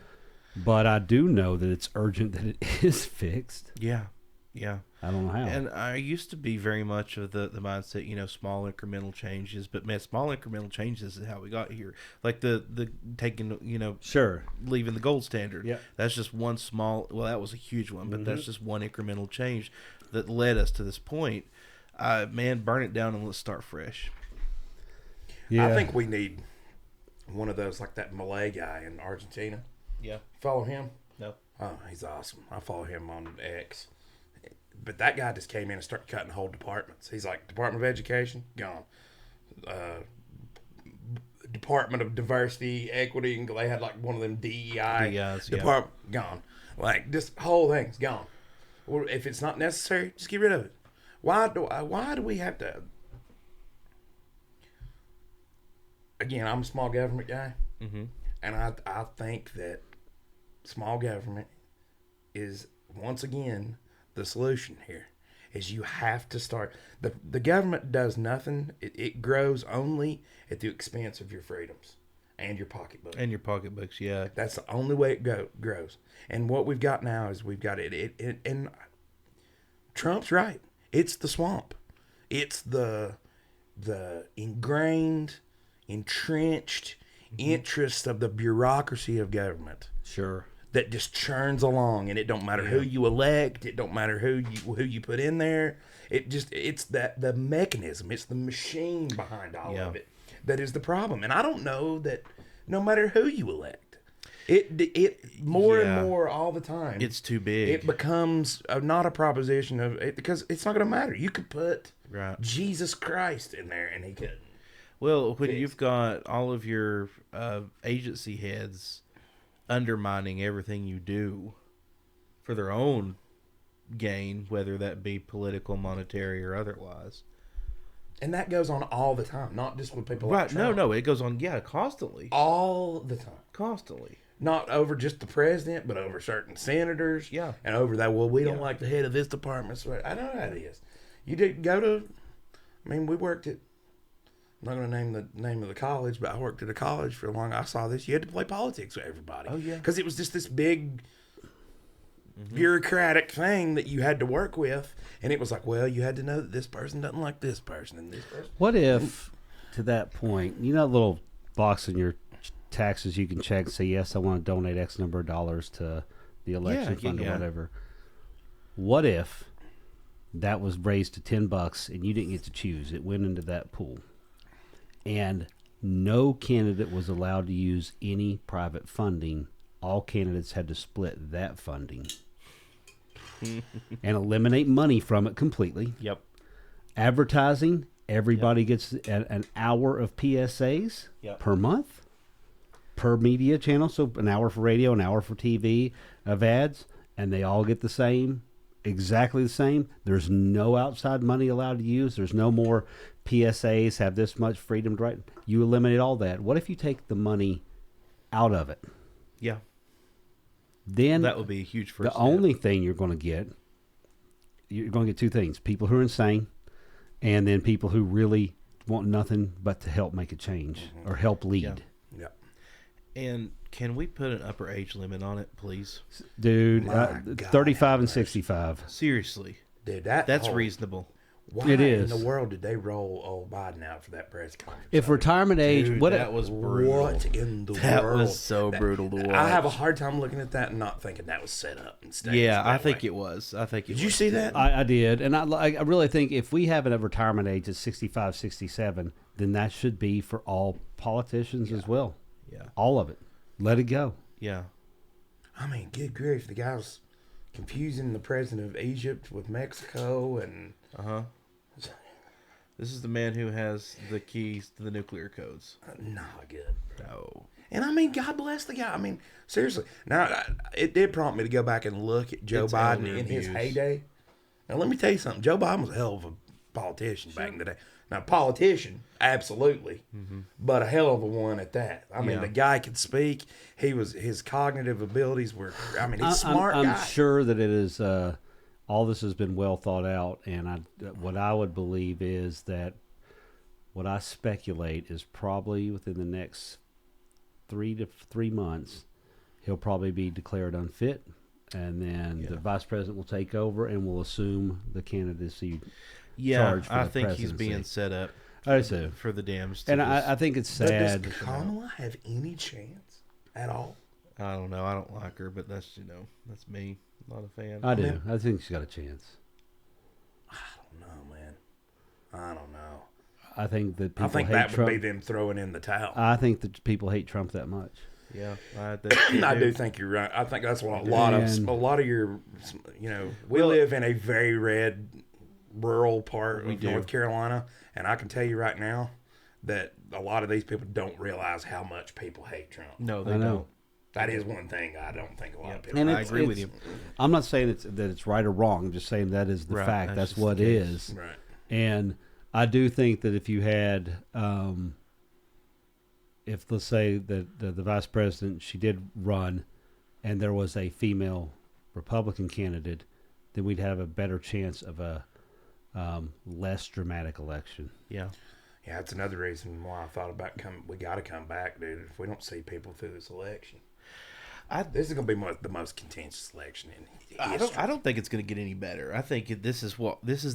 but I do know that it's urgent that it is fixed. Yeah. Yeah. I don't know how. And I used to be very much of the mindset, small incremental changes. But man, small incremental changes is how we got here. Like the taking, Sure. leaving the gold standard. Yeah. That's just one small. Well, that was a huge one, but Mhm. that's just one incremental change that led us to this point. Man, burn it down and let's start fresh. Yeah. I think we need one of those like that Malay guy in Argentina. Yeah. Follow him? No. Oh, he's awesome. I follow him on X. But that guy just came in and started cutting whole departments. He's like, Department of Education, gone. Department of Diversity, Equity, and they had like one of them DEI DEIs, yeah. department, gone. Like, just whole thing's gone. Or if it's not necessary, just get rid of it. Why do we have to? Again, I'm a small government guy, Mm-hmm. and I think that small government is once again the solution here. Is you have to start the government does nothing. It grows only at the expense of your freedoms and your pocketbook. And your pocketbooks, yeah. That's the only way it grows. And what we've got now is we've got it and Trump's right. It's the swamp. It's the ingrained, entrenched interest of the bureaucracy of government Sure. that just churns along, and it don't matter who you elect, it don't matter who you put in there. It's the mechanism, it's the machine behind all Yeah. of it that is the problem. And I don't know that no matter who you elect, it more Yeah. and more all the time. It's too big. It becomes not a proposition of it because it's not going to matter. You could put Right. Jesus Christ in there, and he couldn't. Well, when you've got all of your agency heads undermining everything you do for their own gain, whether that be political, monetary, or otherwise. And that goes on all the time, not just with people Right. like Trump. No, it goes on, constantly. All the time. Constantly. Not over just the president, but over certain senators. Yeah. And over that, well, we don't Yeah. like the head of this department. So I know how it is. You did go to, we worked at, I'm not going to name the name of the college, but I worked at a college for a long. I saw this. You had to play politics with everybody. Oh, yeah. Because it was just this big bureaucratic thing that you had to work with. And it was like, well, you had to know that this person doesn't like this person and this person. What if, to that point, that little box in your taxes you can check, say, yes, I want to donate X number of dollars to the election fund or whatever. What if that was raised to $10 and you didn't get to choose? It went into that pool. And no candidate was allowed to use any private funding. All candidates had to split that funding and eliminate money from it completely. Yep. Advertising, everybody gets an hour of PSAs Yep. per month, per media channel. So an hour for radio, an hour for TV of ads, and they all get the same, exactly the same. There's no outside money allowed to use. There's no more PSAs, have this much freedom to write. You eliminate all that. What if you take the money out of it? Yeah. Then That would be a huge first the step. only thing you're going to get two things: people who are insane, and then people who really want nothing but to help make a change or help lead. Yeah. Yeah. And can we put an upper age limit on it, please? Dude, My God, 35 and have mercy. 65. Seriously. Dude, That's whole- reasonable. Why It in is. the world did they roll old Biden out for that press conference? If retirement age, Dude, what that was brutal. What in the That world? was so brutal to watch. I have a hard time looking at that and not thinking that was set up and staged. Yeah, I that think way. it was. I think it Did you was. see that? I did, and I really think if we have a retirement age at 65, 67, then that should be for all politicians as well. Yeah. All of it. Let it go. Yeah. I mean, good grief, the guy was confusing the president of Egypt with Mexico, and Uh-huh. This is the man who has the keys to the nuclear codes. not good. No. And I mean, God bless the guy. I mean, seriously. Now, it did prompt me to go back and look at Joe It's Biden elder in his abuse. heyday. Now, let me tell you something. Joe Biden was a hell of a politician back in the day. Now, politician, absolutely, but a hell of a one at that. I mean, Yeah. the guy could speak. His cognitive abilities were. I mean, he's a smart I'm guy. sure that it is. All this has been well thought out, and what I would believe is that what I speculate is probably within the next 3 months, he'll probably be declared unfit, and then the vice president will take over and will assume the candidacy. Yeah, Charge for I the think he's presidency. being set up I do, for the Dems. to and just- I think it's But sad. does Kamala have any chance at all? I don't know. I don't like her, but that's that's me. Not a fan. I do. I think she's got a chance. No, man. I don't know. I think that people I think hate that Trump. would be them throwing in the towel. I think that people hate Trump that much. Yeah, I do think you're right. I think that's what a lot And- of your, we live in a very red, rural part We of do. North Carolina, and I can tell you right now that a lot of these people don't realize how much people hate Trump. No, they I know. don't. That is one thing I don't think a lot of people. And I it's- agree with you. I'm not saying that it's right or wrong. I'm just saying that is the Right, fact. that's That's just what the it case. is. Right. And I do think that if you had, if let's say that the vice president, she did run, and there was a female Republican candidate, then we'd have a better chance of a less dramatic election. Yeah. Yeah, that's another reason why I thought about coming. We got to come back, dude. If we don't see people through this election, this is going to be the most contentious election in history. I don't think it's going to get any better. I think this is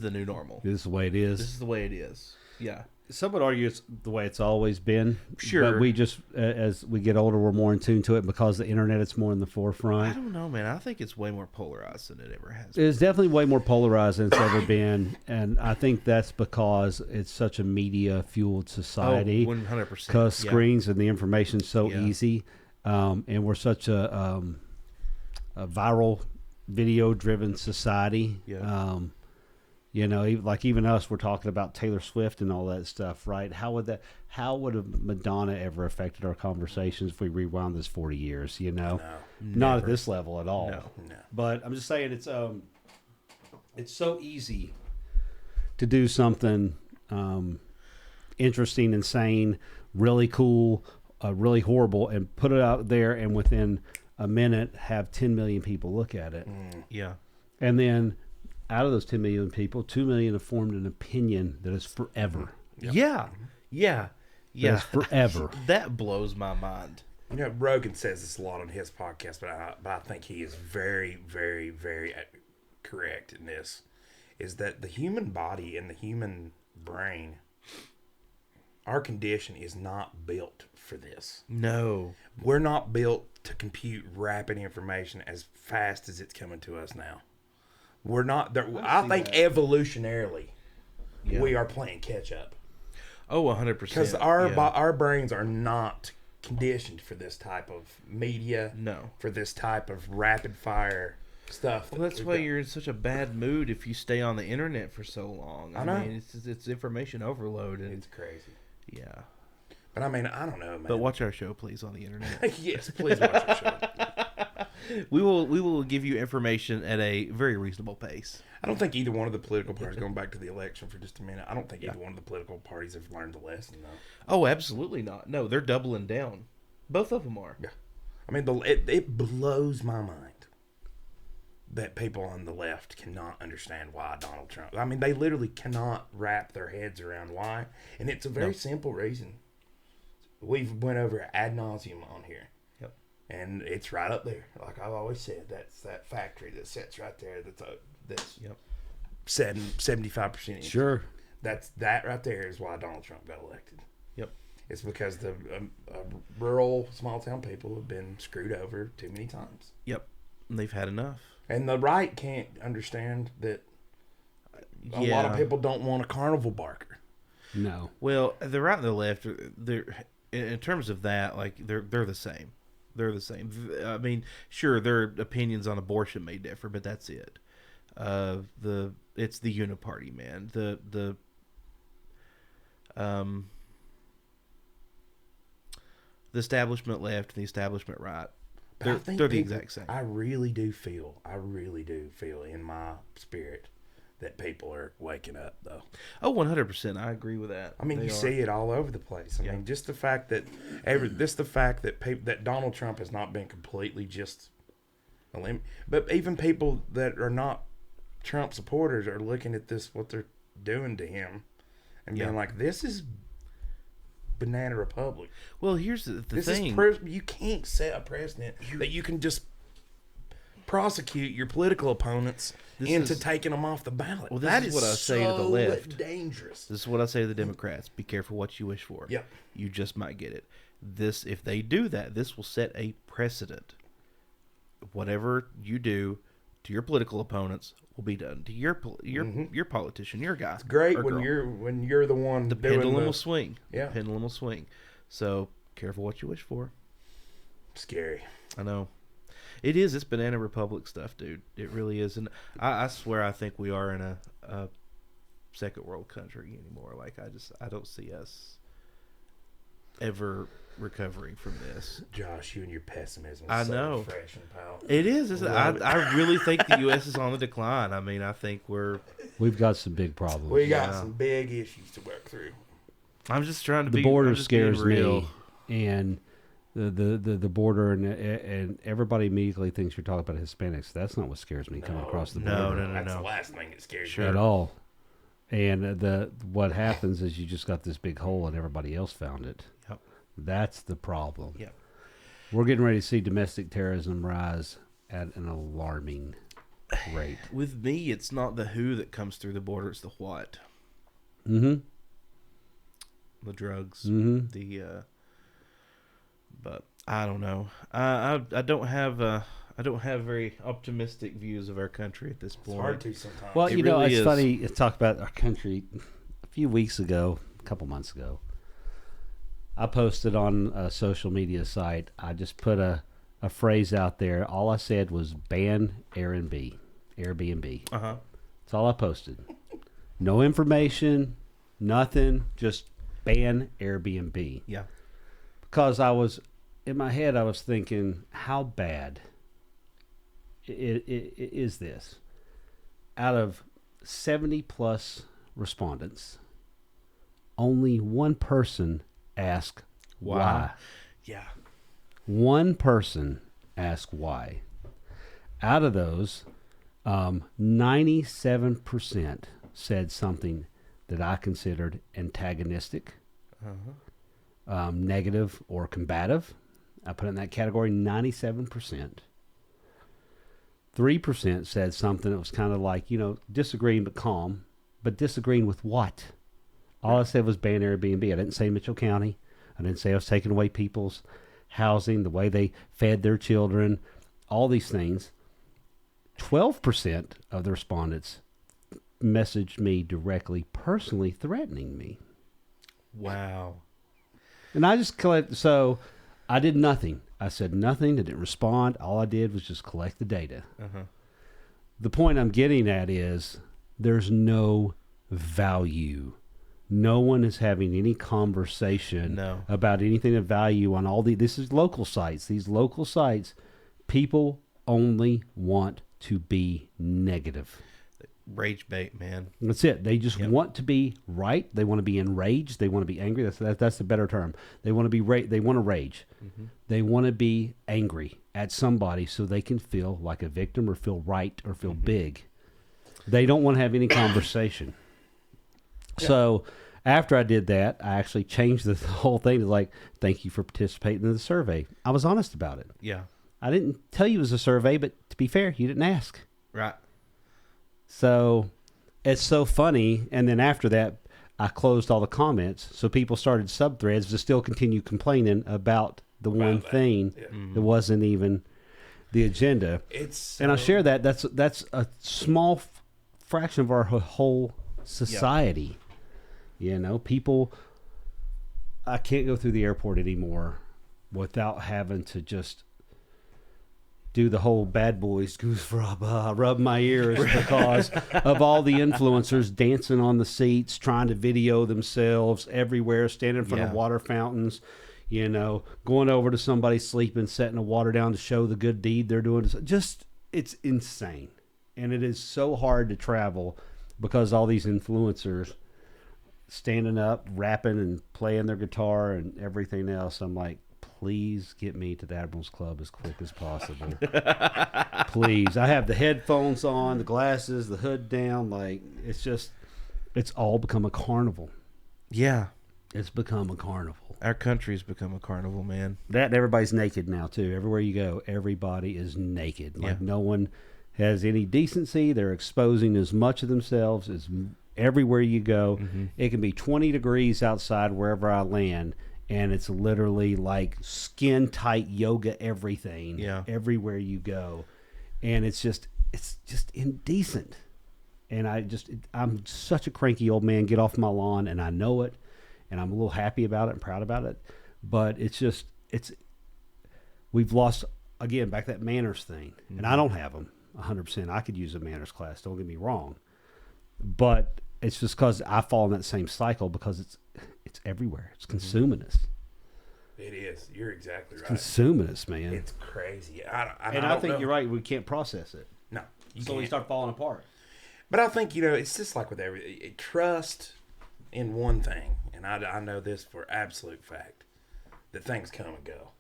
the new normal. This is the way it This is. is the way it is. Yeah. Some would argue it's the way it's always been. Sure. But we just, as we get older, we're more in tune to it because the internet is more in the I forefront. don't know, man. I think it's way more polarized than it ever has been. It's definitely way more polarized than it's ever been. And I think that's because it's such a media-fueled society. 100%. Because screens and the information's so Yeah. easy. And we're such a viral, video-driven society. Yeah. Even us, we're talking about Taylor Swift and all that stuff, right? How would Madonna ever affected our conversations if we rewound this 40 years? Not at Never. this level at all. No. But I'm just saying it's so easy to do something interesting, insane, really cool, really horrible, and put it out there, and within a minute have 10 million people look at it. Yeah. And then out of those 10 million people, 2 million have formed an opinion that is forever. Yeah. Yeah. That Yeah. is forever. That blows my mind. Rogan says this a lot on his podcast, but I think he is very, very, very correct in this, is that the human body and the human brain, our condition is not built for this. No. We're not built to compute rapid information as fast as it's coming to us now. We're not there. I think evolutionarily, Yeah. we are playing catch up. Oh, 100%. Because our brains are not conditioned for this type of media, No. for this type of rapid fire stuff. Well, that's we've why got. you're in such a bad mood if you stay on the internet for so long. I know. mean, it's information overload, and It's crazy. yeah. But I mean, I don't know, man. But watch our show, please, on the internet. Yes, please watch our show. we will give you information at a very reasonable pace. I don't think either one of the political parties, going back to the election for just a minute, I don't think either one of the political parties have learned the lesson, though. Oh, absolutely not. No, they're doubling down. Both of them are. Yeah. I mean, it blows my mind that people on the left cannot understand why Donald Trump. I mean, they literally cannot wrap their heads around why, and it's a very simple reason. We've went over it ad nauseum on here, Yep. and it's right up there. Like I've always said, that's that factory that sits right there. That's Yep. 75%. Sure. That right there is why Donald Trump got elected. Yep. It's because the rural, small town people have been screwed over too many times. Yep. And they've had enough. And the right can't understand that a lot of people don't want a carnival barker. No. Well, the right and the left, they're in terms of that, like they're the same. They're the same. I mean, sure, their opinions on abortion may differ, but that's it. It's the uniparty, man. The establishment left and the establishment right. They're the exact same. I really do feel in my spirit that people are waking up, though. Oh, 100%. I agree with that. I mean, you see it all over the place. I mean, just the fact that that Donald Trump has not been completely just but even people that are not Trump supporters are looking at this, what they're doing to him, and being like, "This is banana republic." Well, here's the thing: you can't set a precedent that you can just prosecute your political opponents into taking them off the ballot. Well, this is what I say to the left. Dangerous. This is what I say to the Democrats: be careful what you wish for. Yep. You just might get it. If they do that, this will set a precedent. Whatever you do to your political opponents will be done to your politician, your guy. It's great or when girl. you're the one. The pendulum will swing. Yeah. The pendulum will swing. So careful what you wish for. Scary. I know. It is. It's banana republic stuff, dude. It really is. And I swear I think we are in a second world country anymore. Like I don't see us ever recovering from this. Josh, you and your pessimism. I so know. Refreshing, pal. It is. I really think the U.S. is on the decline. I mean, I think We've got some big problems. We got some big issues to work through. I'm just trying to the be. border scares real. me, and the border and everybody immediately thinks you're talking about Hispanics. That's not what scares me coming across the border. No. That's the last thing that scares Sure. me. At all. And what happens is you just got this big hole and everybody else found it. Yep. That's the problem. Yep. We're getting ready to see domestic terrorism rise at an alarming rate. With me, it's not the who that comes through the border; it's the what. Mm-hmm. The drugs. Mm-hmm. But I don't know. I don't have very optimistic views of our country at this point. It's hard to sometimes. Well, It you know, really it's is. funny to talk about our country. A few weeks ago, a couple months ago, I posted on a social media site. I just put a phrase out there. All I said was ban Airbnb. Uh-huh. That's all I posted. No information, nothing. Just ban Airbnb. Yeah. Because I was in my head, I was thinking, how bad is this? Out of 70 plus respondents, only one person asked why. Yeah. One person asked why. Out of those, 97% said something that I considered antagonistic, negative, or combative. I put it in that category, 97%. 3% said something that was kind of like, disagreeing but calm. But disagreeing with what? All I said was ban Airbnb. I didn't say Mitchell County. I didn't say I was taking away people's housing, the way they fed their children, all these things. 12% of the respondents messaged me directly, personally threatening me. Wow. And I just collected, so I did nothing. I said nothing. I didn't respond. All I did was just collect the data. Uh-huh. The point I'm getting at is there's no value. No one is having any conversation about anything of value on all this is local sites. These local sites, people only want to be negative. Rage bait, man. That's it. They just want to be right. They want to be enraged. They want to be angry. That's the better term. They want to be They want to rage. Mm-hmm. They want to be angry at somebody so they can feel like a victim or feel right or feel big. They don't want to have any conversation. Yeah. So after I did that, I actually changed the whole thing to like, thank you for participating in the survey. I was honest about it. Yeah. I didn't tell you it was a survey, but to be fair, you didn't ask. Right. So it's so funny. And then after that, I closed all the comments, so people started subthreads to still continue complaining about the one that. thing Yeah. that wasn't even the agenda. It's And I share that. That's a small fraction of our whole society. You know, people. I can't go through the airport anymore without having to just do the whole bad boys goose rub my ears because of all the influencers dancing on the seats, trying to video themselves everywhere, standing in front of Yeah. water fountains, you know, going over to somebody sleeping, setting the water down to show the good deed they're doing. Just, it's insane. And it is so hard to travel because all these influencers standing up, rapping and playing their guitar and everything else. I'm like, please get me to the Admirals Club as quick as possible. Please. I have the headphones on, the glasses, the hood down. Like, it's all become a carnival. Yeah. It's become a carnival. Our country's become a carnival, man. That and everybody's naked now, too. Everywhere you go, everybody is naked. Like, Yeah. no one has any decency. They're exposing as much of themselves as everywhere you go. Mm-hmm. It can be 20 degrees outside wherever I land, and it's literally like skin tight yoga everything. Yeah. Everywhere you go, and it's just indecent. And I'm such a cranky old man. Get off my lawn, and I know it, and I'm a little happy about it and proud about it. But we've lost again back that manners thing, and I don't have them 100%. I could use a manners class. Don't get me wrong, but it's just because I fall in that same cycle because it's everywhere. It's consuming us. It is. You're exactly right. Consuming us, man. It's crazy. I don't think know. you're right. We can't process it. No, you So we can't. start falling apart. But I think, it's just like with everything. Trust in one thing, and I know this for absolute fact, that things come and go.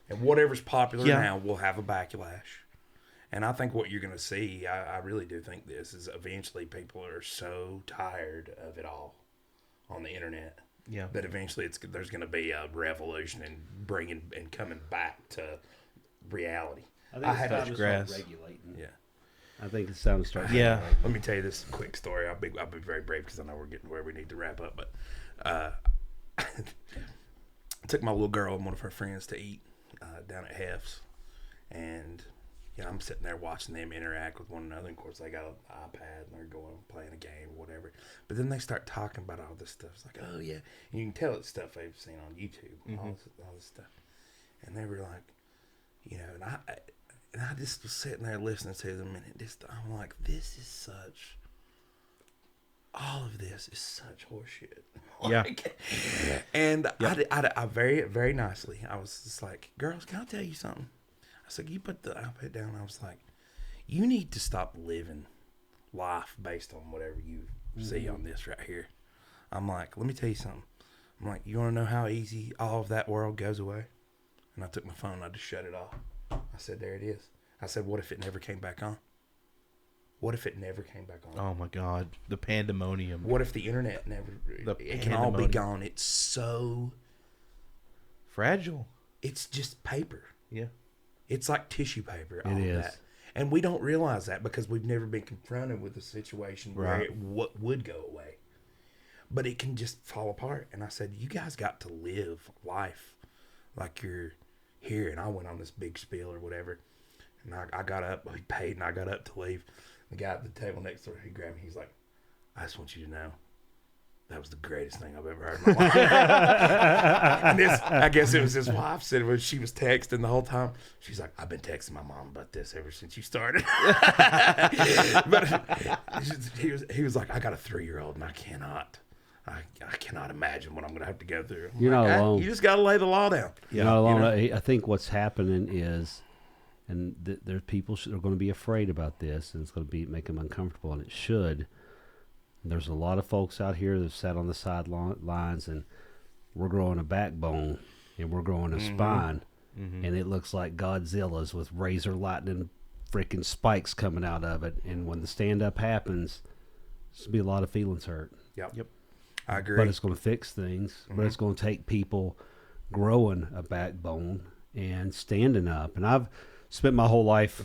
And whatever's popular Yeah. now will have a backlash. And I think what you're going to see, I really do think this, is eventually people are so tired of it all on the internet Yeah. that eventually there's going to be a revolution in bringing and coming back to reality. I think I it's had time a- to grass. start regulating. Yeah. I think it's time to start. Yeah. regulating. Let me tell you this quick story. I'll be very brief because I know we're getting where we need to wrap up. But I took my little girl and one of her friends to eat down at Hef's, and I'm sitting there watching them interact with one another. And of course, they got an iPad and they're going playing a game or whatever. But then they start talking about all this stuff. It's like, oh yeah, and you can tell it's stuff they've seen on YouTube, all this stuff. And they were like, and I just was sitting there listening to them, and I'm like, this is such. All of this is such horseshit. Yeah. And I very, very nicely, I was just like, girls, can I tell you something? I said, you put the iPad down. I was like, you need to stop living life based on whatever you see on this right here. I'm like, let me tell you something. I'm like, you want to know how easy all of that world goes away? And I took my phone and I just shut it off. I said, there it is. I said, what if it never came back on? What if it never came back on? Oh my God, the pandemonium. What if the internet never? It can all be pandemonium. gone. It's so. Fragile. It's just paper. Yeah. It's like tissue paper. All It of is. that, and we don't realize that because we've never been confronted with a situation where Right. what would go away. But it can just fall apart. And I said, you guys got to live life like you're here. And I went on this big spiel or whatever. And I got up. We paid, and I got up to leave. The guy at the table next door, he grabbed me. He's like, I just want you to know that was the greatest thing I've ever heard in my life. And I guess it was his wife said when she was texting the whole time. She's like, I've been texting my mom about this ever since you started. But he was like, I got a 3-year-old and I cannot imagine what I'm going to have to go through. I'm You're like, not alone. You just got to lay the law down. You're not alone. I think what's happening is, and there's people are going to be afraid about this, and it's going to make them uncomfortable, and it should. There's a lot of folks out here that sat on the sidelines, and we're growing a backbone, and we're growing a spine, and it looks like Godzilla's with razor lightning freaking spikes coming out of it. And when the stand-up happens, there's going to be a lot of feelings hurt. Yep. I agree. But it's going to fix things. But it's going to take people growing a backbone and standing up. And I've spent my whole life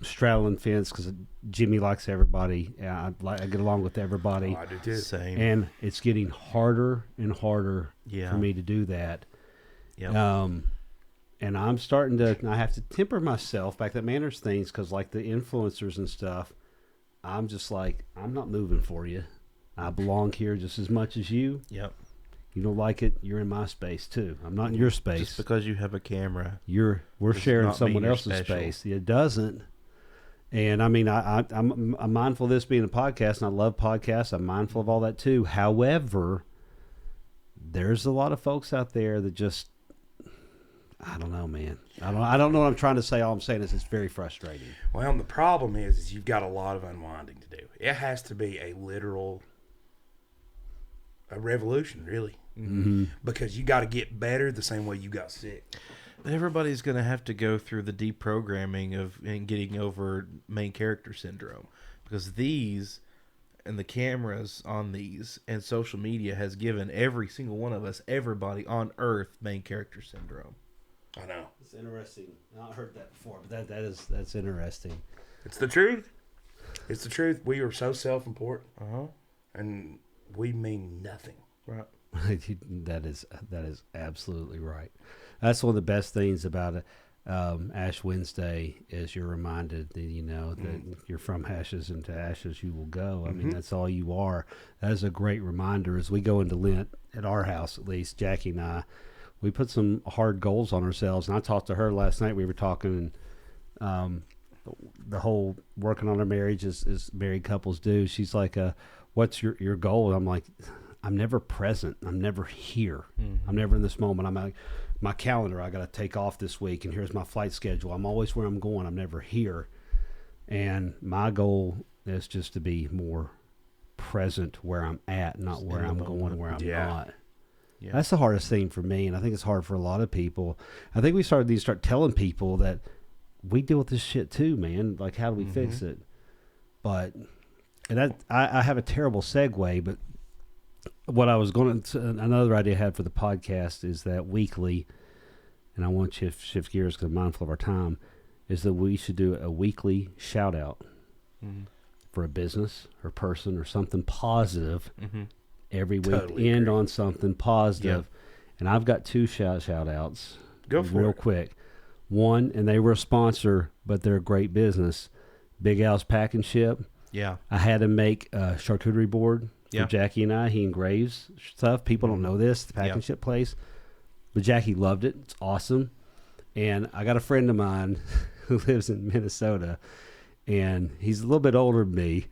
straddling fence because Jimmy likes everybody. I get along with everybody. Oh, I do too. Same. And it's getting harder and harder Yeah. for me to do that. Yeah. And I'm starting to, I have to temper myself back to manners things because like the influencers and stuff, I'm just like, I'm not moving for you. I belong here just as much as you. Yep. You don't like it, you're in my space too. I'm not in your space. Just because you have a camera. We're does sharing not someone mean you're else's special. space. It doesn't. And I mean, I'm mindful of this being a podcast, and I love podcasts. I'm mindful of all that too. However, there's a lot of folks out there that just, I don't know, man. I don't know what I'm trying to say. All I'm saying is it's very frustrating. Well, the problem is you've got a lot of unwinding to do. It has to be a literal a revolution, really, because you got to get better the same way you got sick. Everybody's going to have to go through the deprogramming of and getting over main character syndrome, because these and the cameras on these and social media has given every single one of us, everybody on earth, main character syndrome. I know. It's interesting. I've heard that before, but that's interesting. It's the truth. It's the truth. We are so self-important, and we mean nothing. Right. that is absolutely right. That's one of the best things about it. Ash Wednesday is you're reminded that that you're from ashes and to ashes you will go. I mean, that's all you are. That is a great reminder as we go into Lent at our house, at least Jackie and I. We put some hard goals on ourselves, and I talked to her last night. We were talking, the whole working on our marriage as married couples do. She's like, "What's your goal?" And I'm like, "I'm never present. I'm never here. I'm never in this moment. I'm like, my calendar. I got to take off this week, and here's my flight schedule. I'm always where I'm going. I'm never here. And my goal is just to be more present where I'm at, not where I'm going, where I'm not." Yeah. That's the hardest thing for me, and I think it's hard for a lot of people. I think we need to start telling people that we deal with this shit too, man. Like, how do we fix it? But, and that I have a terrible segue, but what I was going to, another idea I had for the podcast is that weekly, and I want to shift gears because I'm mindful of our time, is that we should do a weekly shout out for a business or person or something positive every week. Totally End agree. on something positive. And I've got two shout outs. Go for real it. quick. One, and they were a sponsor, but they're a great business. Big Al's Pack and Ship. Yeah. I had him make a charcuterie board for Yeah. Jackie and I. He engraves stuff. People don't know this, the pack and ship place. But Jackie loved it. It's awesome. And I got a friend of mine who lives in Minnesota, and he's a little bit older than me,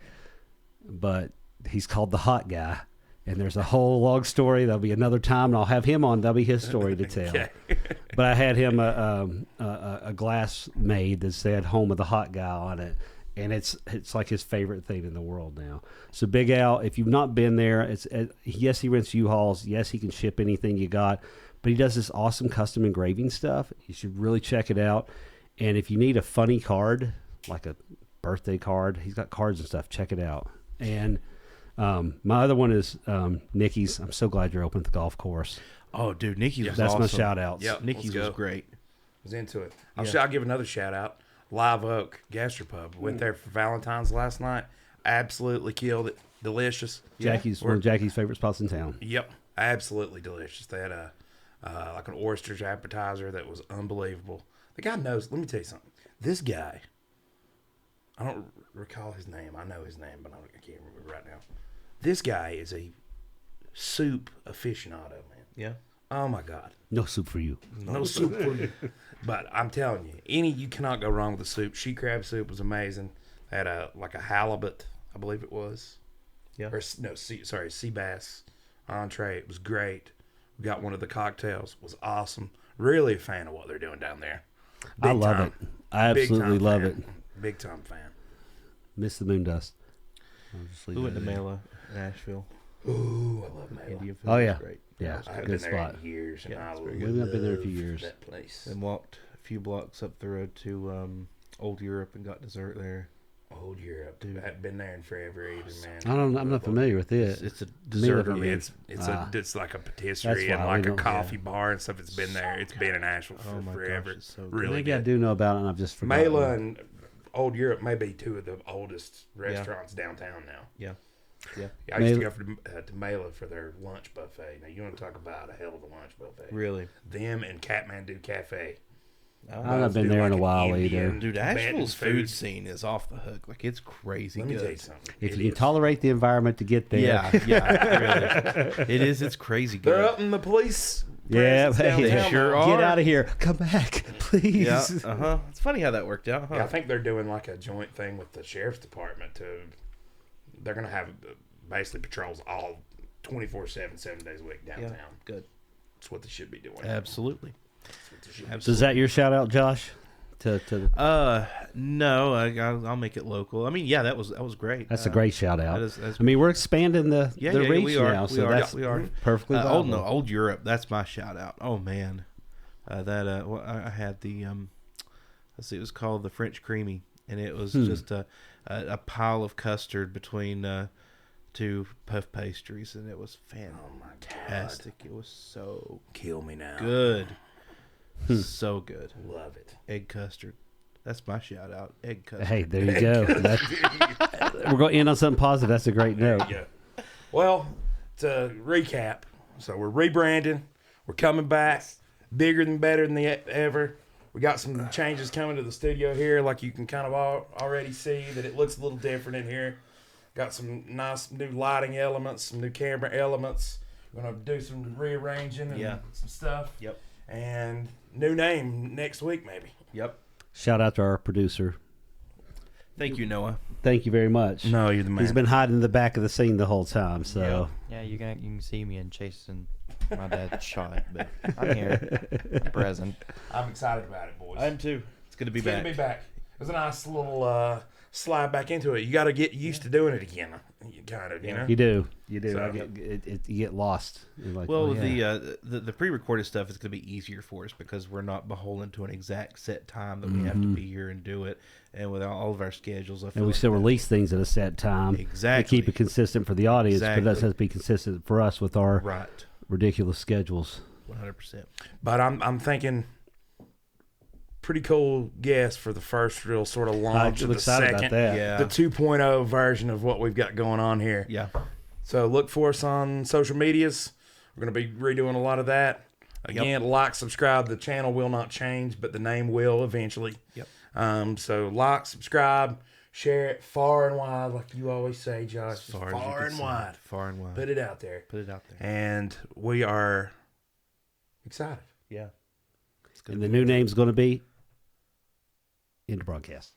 but he's called the Hot Guy. And there's a whole long story. There'll be another time, and I'll have him on. That'll be his story to tell. Okay. But I had him a glass made that said "Home of the Hot Guy" on it, and it's like his favorite thing in the world now. So Big Al, if you've not been there, yes, he rents U-Hauls. Yes, he can ship anything you got, but he does this awesome custom engraving stuff. You should really check it out. And if you need a funny card, like a birthday card, he's got cards and stuff. Check it out. And my other one is Nikki's. I'm so glad you're open at the golf course. Oh, dude, Nikki's was That's awesome. my shout outs. Yep. Nikki's Let's was go. great. Was into it. Yeah. I'll give another shout out. Live Oak Gastropub. Went there for Valentine's last night. Absolutely killed it. Delicious. Jackie's one of Jackie's favorite spots in town. Yep. Absolutely delicious. They had a like an oysters appetizer that was unbelievable. The guy knows. Let me tell you something. This guy, I don't recall his name. I know his name, but I can't remember right now. This guy is a soup aficionado, man. Yeah. Oh my God. No soup for you. No soup for you. But I'm telling you, you cannot go wrong with the soup. She crab soup was amazing. They had a halibut, I believe it was. Yeah. Or no, sea bass entree. It was great. We got one of the cocktails. Was awesome. Really a fan of what they're doing down there. I Big love time. it. I Big absolutely time love fan. it. Big time fan. Miss the moon dust. I'll just leave We went it to there. Mela in Asheville. Ooh, I love Mela. Indian food Oh, was yeah. great. Yeah, I haven't good been there spot. in years, and Yeah, I it's love very good. We've not been there in a few years. that place. And walked a few blocks up the road to Old Europe and got dessert there. Old Europe. Dude. I haven't been there in forever either, man. I'm not familiar with it. It's a Mela- dessert. Yeah, It's like a That's patisserie and why like we a don't- coffee bar and stuff. It's been there. It's been in Asheville Oh for my forever. gosh, it's so good. Really Maybe I good. do know about it, and I've just forgotten. Mela and Old Europe may be two of the oldest restaurants downtown now. Yeah. Yeah. I used to go to Mela for their lunch buffet. Now, you want to talk about a hell of a lunch buffet. Really? Them and Kathmandu Cafe. I've not been there in a while either. Dude, Asheville's food scene is off the hook. Like, it's crazy Let me good. tell you something. If you can tolerate the environment to get there. Yeah, really. It is. It's crazy good. They're up in the police. Yeah, presence hey, downtown. they sure Get are. out of here. Come back, please. Yeah. Uh-huh. It's funny how that worked out, huh? Yeah, I think they're doing like a joint thing with the sheriff's department to. They're gonna have basically patrols all 24/7, 7 days a week downtown. Yeah. Good. That's what they should be doing. Absolutely. That's what they should be Absolutely. Is that your shout out, Josh? To No, I'll make it local. I mean, yeah, that was great. That's a great shout out. that's I mean, we're expanding the reach we are. now, We so are. that's We are. perfectly viable. Old Europe. That's my shout out. Oh man, well, I had the let's see, it was called the French Creamy, and it was just a pile of custard between two puff pastries, and it was fantastic. It was so Kill me now. good, so good. Love it. Egg custard. That's my shout out. Egg custard. Hey, there you go. We're going to end on something positive. That's a great note. Yeah. Well, to recap, so we're rebranding. We're coming back, bigger than better than ever. We got some changes coming to the studio here, like you can kind of already see that it looks a little different in here. Got some nice new lighting elements, some new camera elements. We're gonna do some rearranging and some stuff. Yep. And new name next week, maybe. Yep. Shout out to our producer. Thank you, Noah. Thank you very much. No, you're the man. He's been hiding in the back of the scene the whole time. So Yeah, you can see me in chasing my dad's shot, but I'm here, I'm present. I'm excited about it, boys. I am too. It's good to be It's back. good to be back. It was a nice little slide back into it. You got to get used to doing it again. You kind of, you know. you do. So- I get, you get lost. You're like, Well, oh, yeah. the pre-recorded stuff is going to be easier for us because we're not beholden to an exact set time that we have to be here and do it. And with all of our schedules, I feel And we like still that- release things at a set time. Exactly. To keep it consistent for the audience, but it doesn't have to be consistent for us with our right, ridiculous schedules. 100%. But I'm thinking pretty cool guess for the first real sort of launch I'm of the excited second, about that. Yeah, the 2.0 version of what we've got going on here. yeah. So look for us on social medias. We're going to be redoing a lot of that. Again, like, subscribe. The channel will not change, but the name will eventually. Yep. So like, subscribe, share it far and wide, like you always say, Josh. As far, Just as you far can and see. wide. Far and wide. Put it out there. Put it out there. And we are excited. Yeah. It's And the new name's going to be End Broadcast.